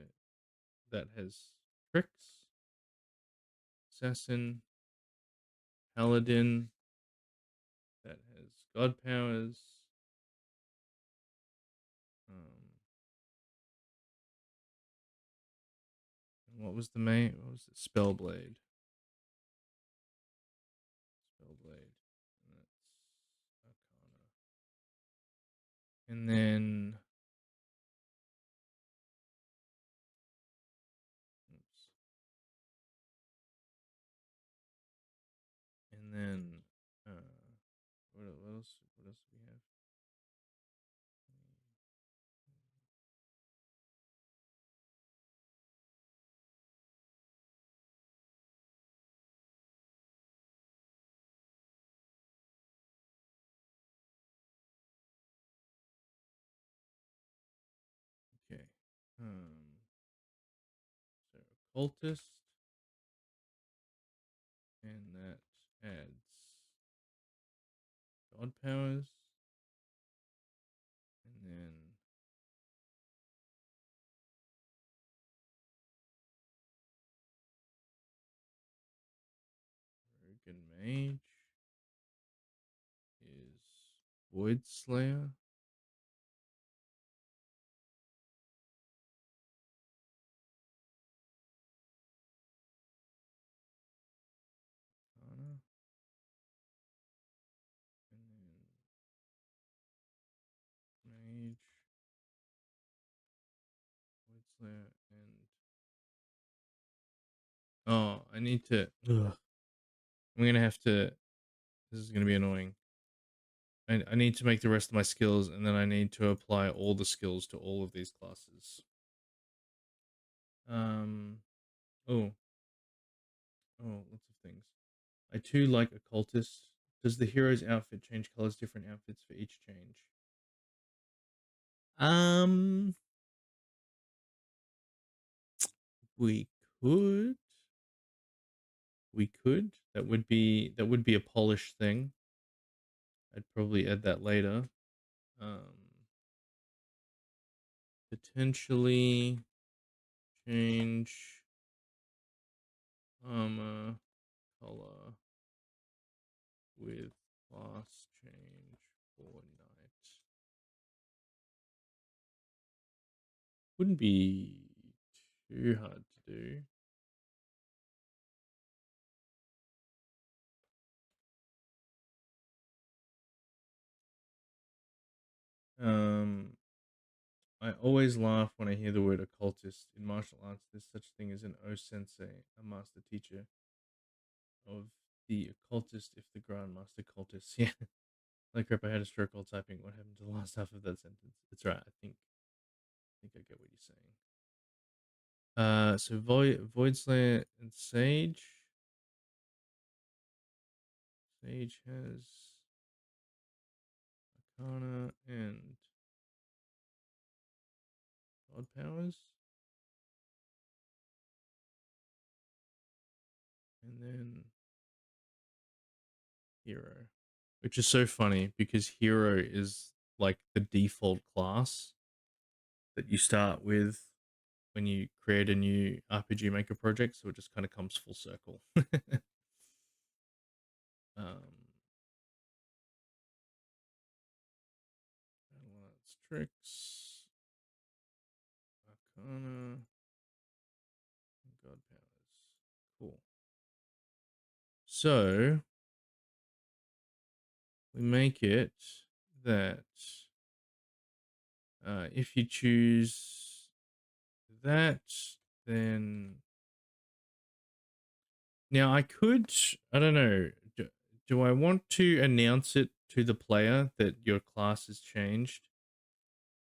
that has tricks. Assassin. Paladin. That has god powers. And what was the main? What was it? Spellblade. Spellblade. And that's Arcana. And then oops. And then what else? What else do we have? Okay. So occultist, and that adds god powers, and then rogue and mage is void slayer. Arcana, and then mage, void slayer, and oh, I need to. Ugh. I'm gonna have to. This is gonna be annoying. I need to make the rest of my skills, and then I need to apply all the skills to all of these classes. Oh, lots of things. I too like occultist. Does the hero's outfit change colors? Different outfits for each change. Um, we could. We could. That would be a polished thing. I'd probably add that later. Um, potentially change armor color with class change for knight. Wouldn't be too hard to do. I always laugh when I hear the word occultist. In martial arts, there's such thing as an O-sensei, a master teacher of the occultist if the grandmaster cultist. Yeah. Like crap, I had a stroke while typing. What happened to the last half of that sentence? It's right. I think I get what you're saying. So Void Slayer and Sage. Sage has Arcana and God powers. And then Hero. Which is so funny because Hero is like the default class that you start with when you create a new RPG Maker project, so it just kind of comes full circle. Balance tricks, Arcana, and God powers. Cool. So we make it that if you choose that, then now I don't know, do I want to announce it to the player that your class has changed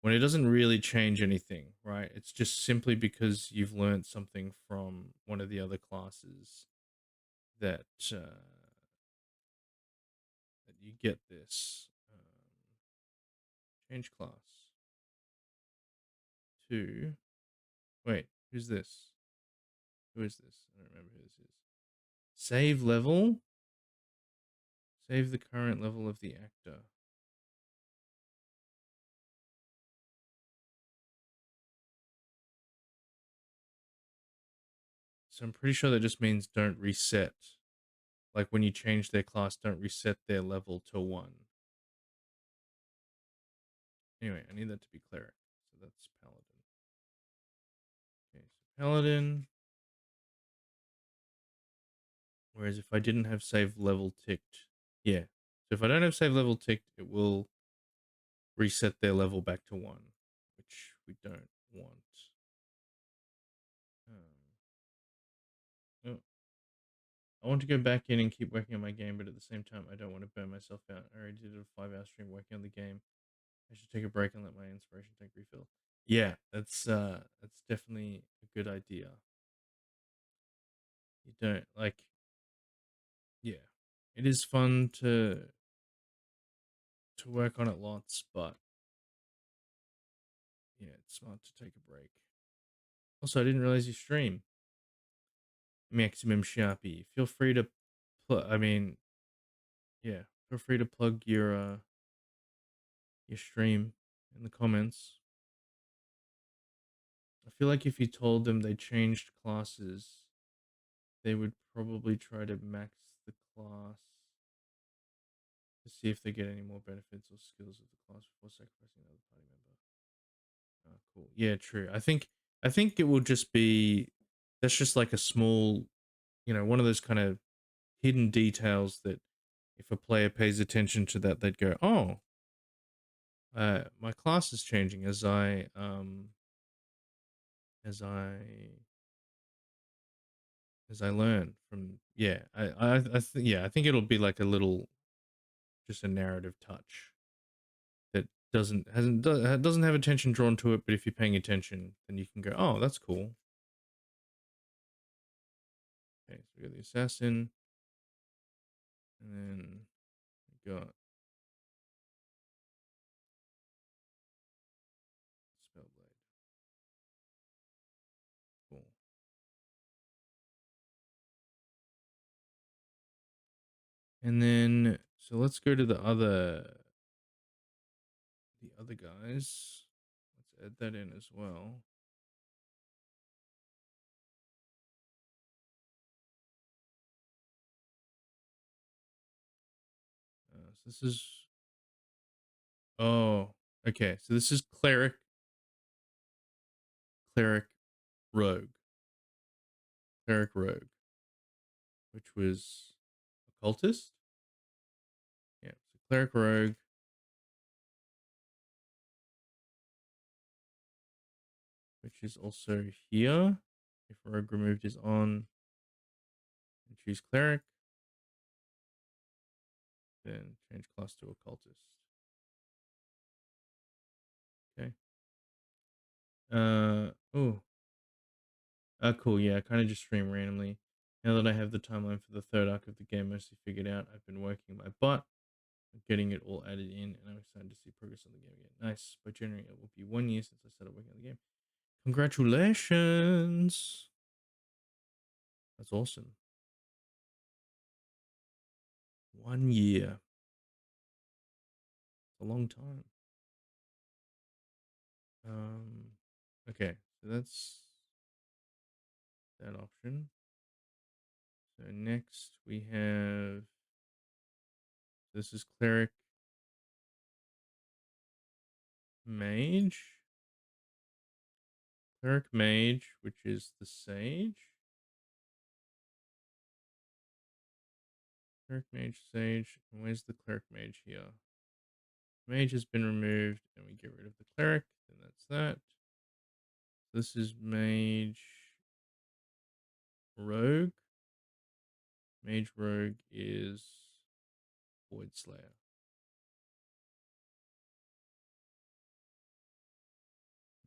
when it doesn't really change anything, right? It's just simply because you've learned something from one of the other classes that that you get this. Change class to, wait, who's this? Who is this? I don't remember who this is. Save level. Save the current level of the actor. So I'm pretty sure that just means don't reset. Like when you change their class, don't reset their level to 1. Anyway, I need that to be cleric. So that's paladin. Okay, so paladin. Whereas if I didn't have save level ticked, yeah. So if I don't have save level ticked, it will reset their level back to 1, which we don't want. Oh, I want to go back in and keep working on my game, but at the same time, I don't want to burn myself out. I already did a 5-hour stream working on the game. I should take a break and let my inspiration tank refill. Yeah, that's definitely a good idea. You don't like, yeah, it is fun to work on it lots, but yeah, it's smart to take a break. Also, I didn't realize you stream. Maximum Sharpie. Feel free to, I mean, yeah, feel free to plug your stream in the comments. I feel like if you told them they changed classes, they would probably try to max the class to see if they get any more benefits or skills of the class before sacrificing another party member. Cool. Yeah, true. I think it will just be, that's just like a small, one of those kind of hidden details that if a player pays attention to that, they'd go, oh, my class is changing as I as I learn from, yeah. I think it'll be like a little, just a narrative touch that doesn't have attention drawn to it, but if you're paying attention, then you can go, oh, that's cool. Okay, so we got the assassin, and then we got spellblade. Cool. And then so let's go to the other guys. Let's add that in as well. So this is, oh, okay. So this is cleric, rogue, rogue, which was occultist. Yeah, so cleric rogue, which is also here. If rogue removed is on, and choose cleric, Then change class to occultist. Okay. Oh. Cool. Yeah, I kind of just stream randomly. Now that I have the timeline for the third arc of the game mostly figured out, I've been working my butt on getting it all added in, and I'm excited to see progress on the game again. Nice. By January, it will be 1 year since I started working on the game. Congratulations. That's awesome. 1 year. It's a long time. Okay, so that's that option. So next we have, this is cleric mage. Cleric mage, which is the sage. Cleric mage sage. And where's the cleric mage here? Mage has been removed, and we get rid of the cleric, and that's that. This is mage rogue. Mage rogue is Void Slayer.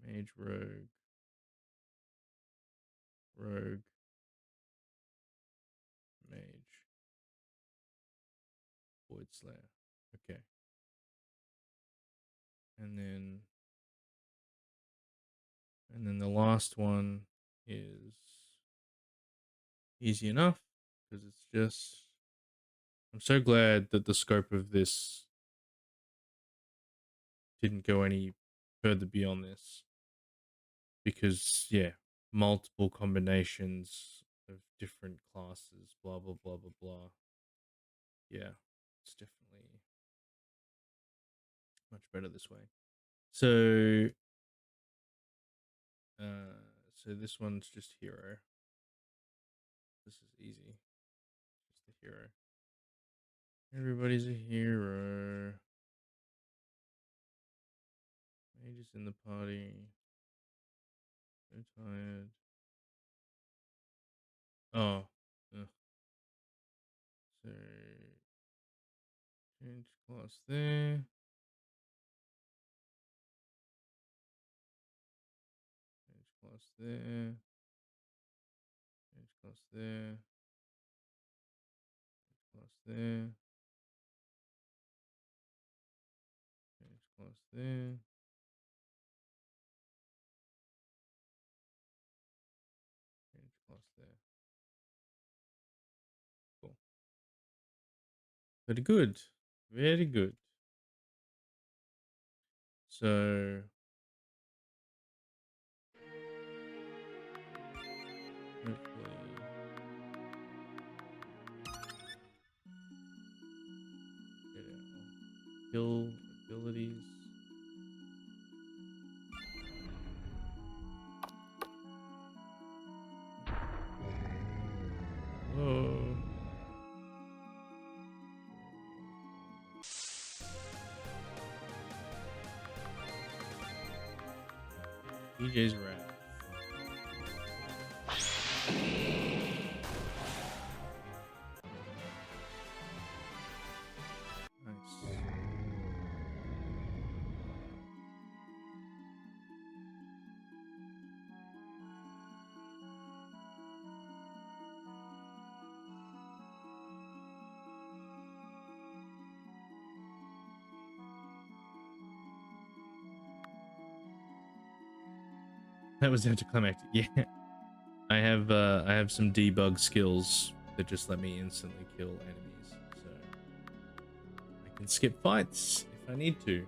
Mage rogue. Rogue. Mage. Void Slayer. Okay. And then the last one is easy enough because it's just, I'm so glad that the scope of this didn't go any further beyond this, because yeah, multiple combinations of different classes, blah blah blah blah blah. Yeah, it's definitely much better this way. So so this one's just hero. This is easy. Just the hero. Everybody's a hero. Mage is in the party. So tired. Oh. Ugh. So change class there. Change class there. Change class there. Change class there. Change class there. Change class there. Cool. Very good. Very good. So hopefully get our skill abilities. Whoa. DJ's rap. Nice. That was anticlimactic. Yeah. I have some debug skills that just let me instantly kill enemies. So I can skip fights if I need to.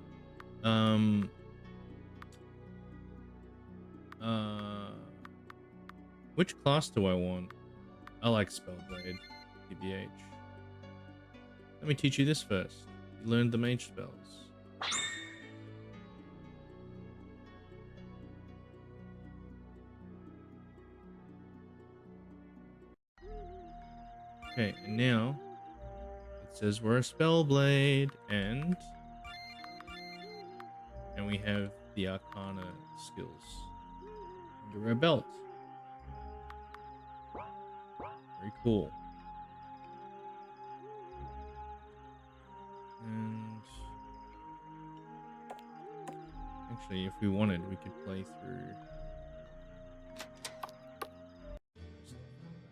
Which class do I want? I like Spellblade, TBH. Let me teach you this first. You learned the mage spells. Okay, and now it says we're a Spellblade, and we have the Arcana skills under our belt. Very cool. And actually, if we wanted, we could play through stuff like that.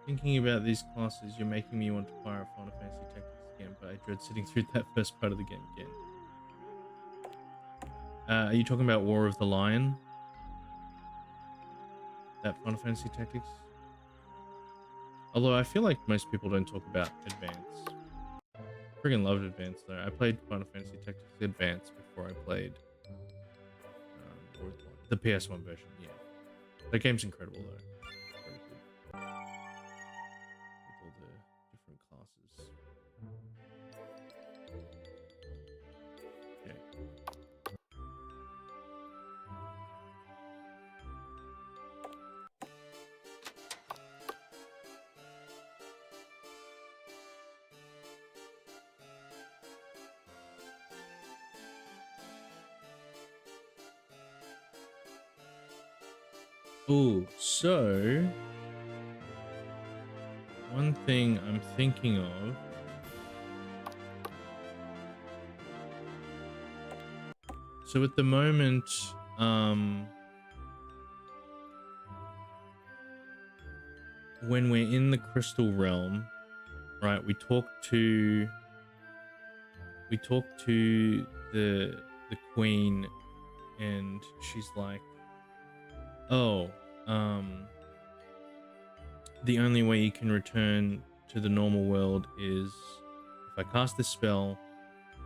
Thinking about these classes, you're making me want to fire Final Fantasy Tactics again, but I dread sitting through that first part of the game again. Are you talking about War of the Lion? That Final Fantasy Tactics? Although I feel like most people don't talk about Advance. Friggin' loved Advance though. I played Final Fantasy Tactics Advance before I played the PS1 version. Yeah, that game's incredible though. Very good with all the different classes. Okay. Oh, so one thing I'm thinking of. So at the moment, when we're in the Crystal Realm, right, we talk to the queen, and she's like, oh, the only way you can return to the normal world is if I cast this spell,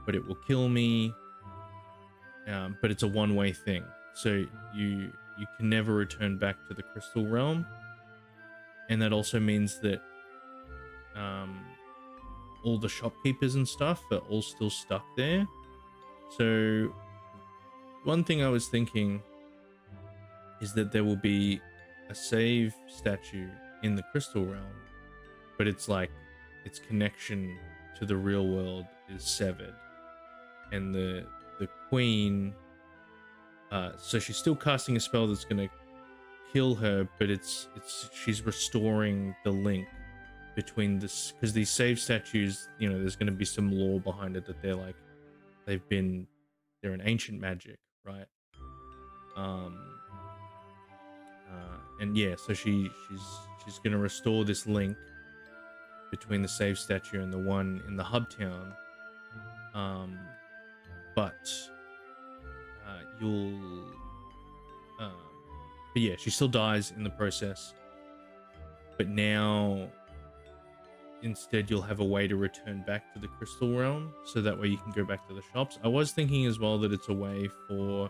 but it will kill me, but it's a one-way thing, so you can never return back to the Crystal Realm. And that also means that all the shopkeepers and stuff are all still stuck there. So one thing I was thinking is that there will be a save statue in the Crystal Realm, but it's like its connection to the real world is severed, and the queen, so she's still casting a spell that's gonna kill her, but she's restoring the link between this, because these save statues, you know, there's going to be some lore behind it that they're an ancient magic, right? And yeah, so she's going to restore this link between the save statue and the one in the hub town. But yeah, she still dies in the process, but now instead you'll have a way to return back to the Crystal Realm, so that way you can go back to the shops. I was thinking as well that it's a way for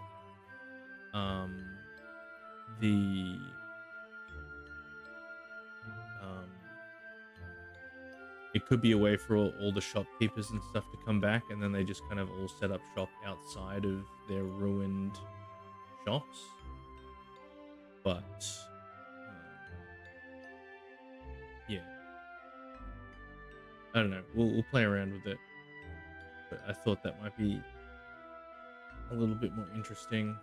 it could be a way for all the shopkeepers and stuff to come back, and then they just kind of all set up shop outside of their ruined shops. But yeah, I don't know. We'll play around with it. But I thought that might be a little bit more interesting,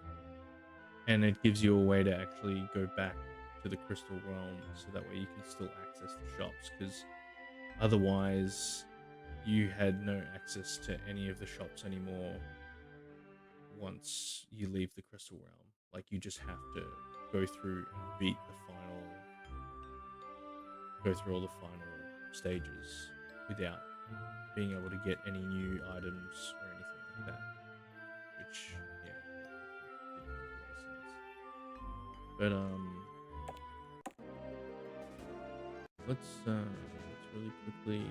and it gives you a way to actually go back to the Crystal Realm, so that way you can still access the shops, because otherwise you had no access to any of the shops anymore once you leave the Crystal Realm. Like, you just have to go through and beat go through all the final stages without being able to get any new items or anything like that, which, yeah, didn't make a lot of sense. But let's really quickly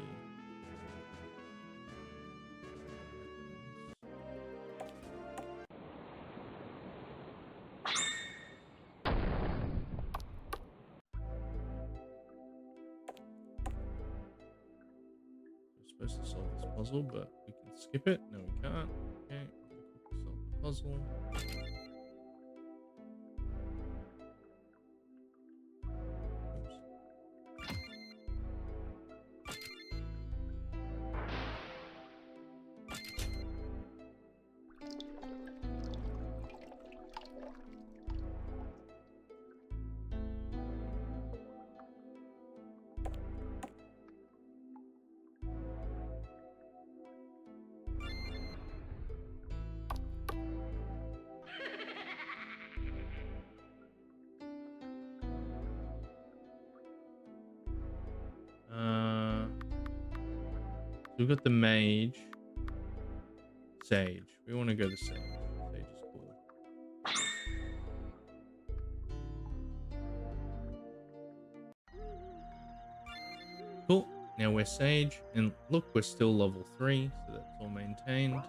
supposed to solve this puzzle, but we can skip it. No, we can't. Okay, solve the puzzle. we've got the mage, sage. We want to go the sage. Sage is cool. Cool. Now we're sage, and look, we're still level 3, so that's all maintained.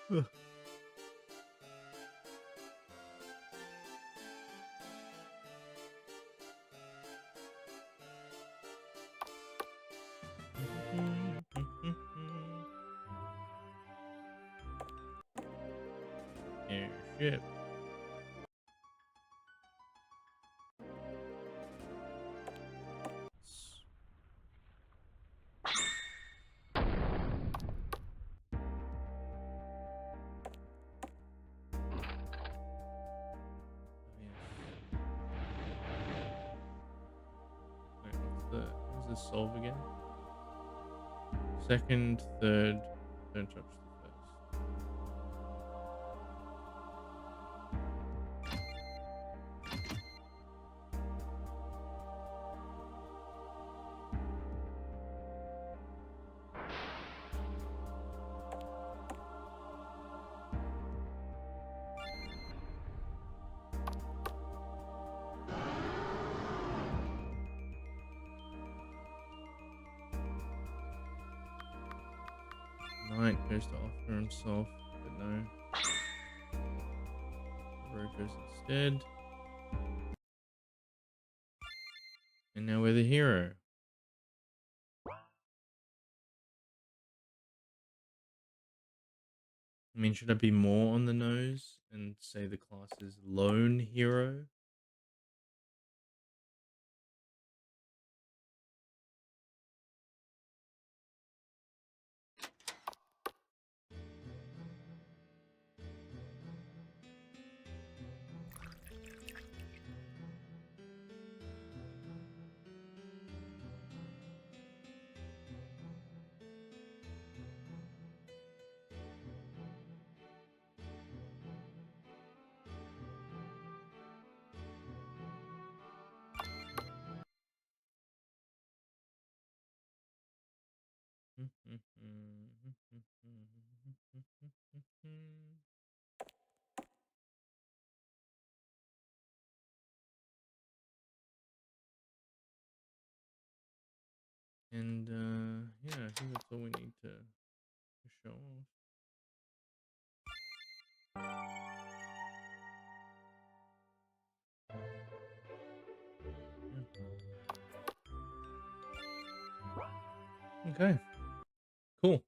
Ugh. Airship. Wait, what's this solve again? Second, third, don't touch the first. Knight goes to offer himself, but no. Rogue goes instead. And now we're the hero. I mean, should I be more on the nose and say the class is lone hero? And yeah, I think that's all we need to show off. Yeah. Okay, cool.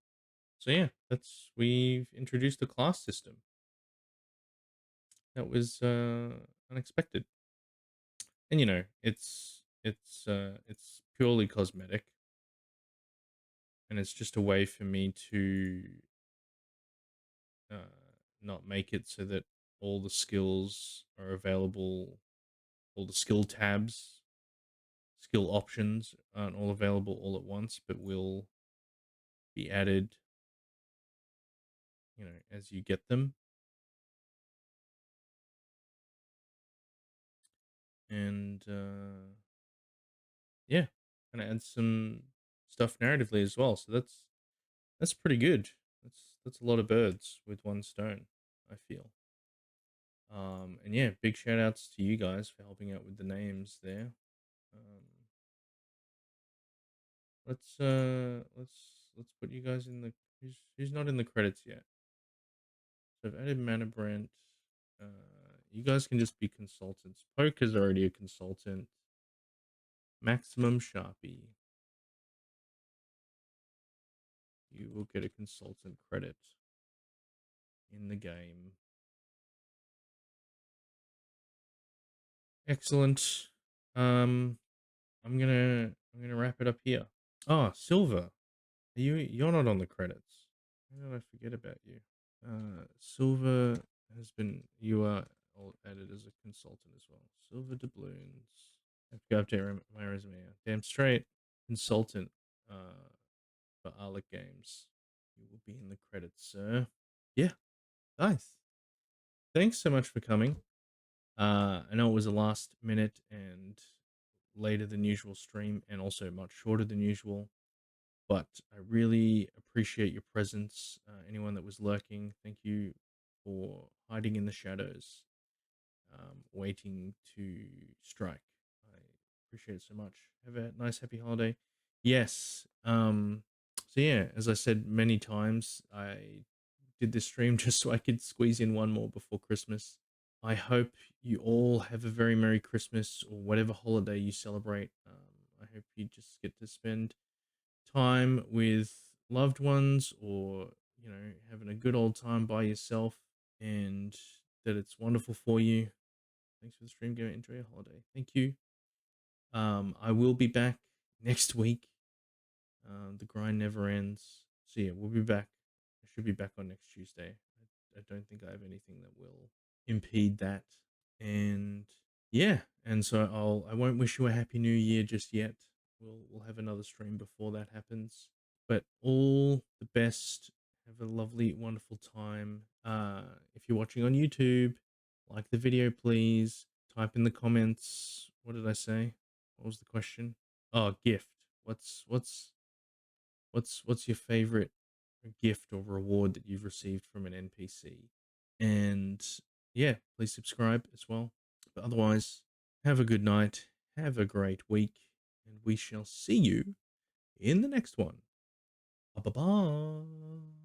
So yeah, we've introduced a class system. That was unexpected. And you know, it's purely cosmetic, and it's just a way for me to not make it so that all the skills are available, all the skill tabs, skill options aren't all available all at once, but will be added, you know, as you get them. And yeah, kind of add some stuff narratively as well. So that's pretty good. That's a lot of birds with one stone, I feel. And yeah, big shout outs to you guys for helping out with the names there. Um, let's put you guys in the who's not in the credits yet. So I've added Mana Brent. You guys can just be consultants. Poker's already a consultant. Maximum Sharpie. you will get a consultant credit in the game. Excellent. I'm gonna wrap it up here. Oh, Silver. You're not on the credits. How did I forget about you? Silver has been you are all added as a consultant as well. Silver doubloons. I have to update my resume. Damn straight. Consultant for Arlic Games. You will be in the credits, sir. Yeah, nice. Thanks so much for coming. I know it was a last minute and later than usual stream, and also much shorter than usual, but I really appreciate your presence. Anyone that was lurking, thank you for hiding in the shadows, waiting to strike. I appreciate it so much. Have a nice, happy holiday. Yes. So yeah, as I said many times, I did this stream just so I could squeeze in one more before Christmas. I hope you all have a very Merry Christmas or whatever holiday you celebrate. I hope you just get to spend time with loved ones, or having a good old time by yourself, and that it's wonderful for you. Thanks for the stream. Go enjoy your holiday. Thank you. I will be back next week. The grind never ends. So yeah, we'll be back. I should be back on next Tuesday. I don't think I have anything that will impede that. And yeah, and so I won't wish you a happy new year just yet. We'll have another stream before that happens. But all the best. Have a lovely, wonderful time. If you're watching on YouTube, like the video, please. Type in the comments. What did I say? What was the question? Oh, gift. What's your favorite gift or reward that you've received from an NPC? And yeah, please subscribe as well. But otherwise, have a good night. Have a great week, and we shall see you in the next one. Bye bye.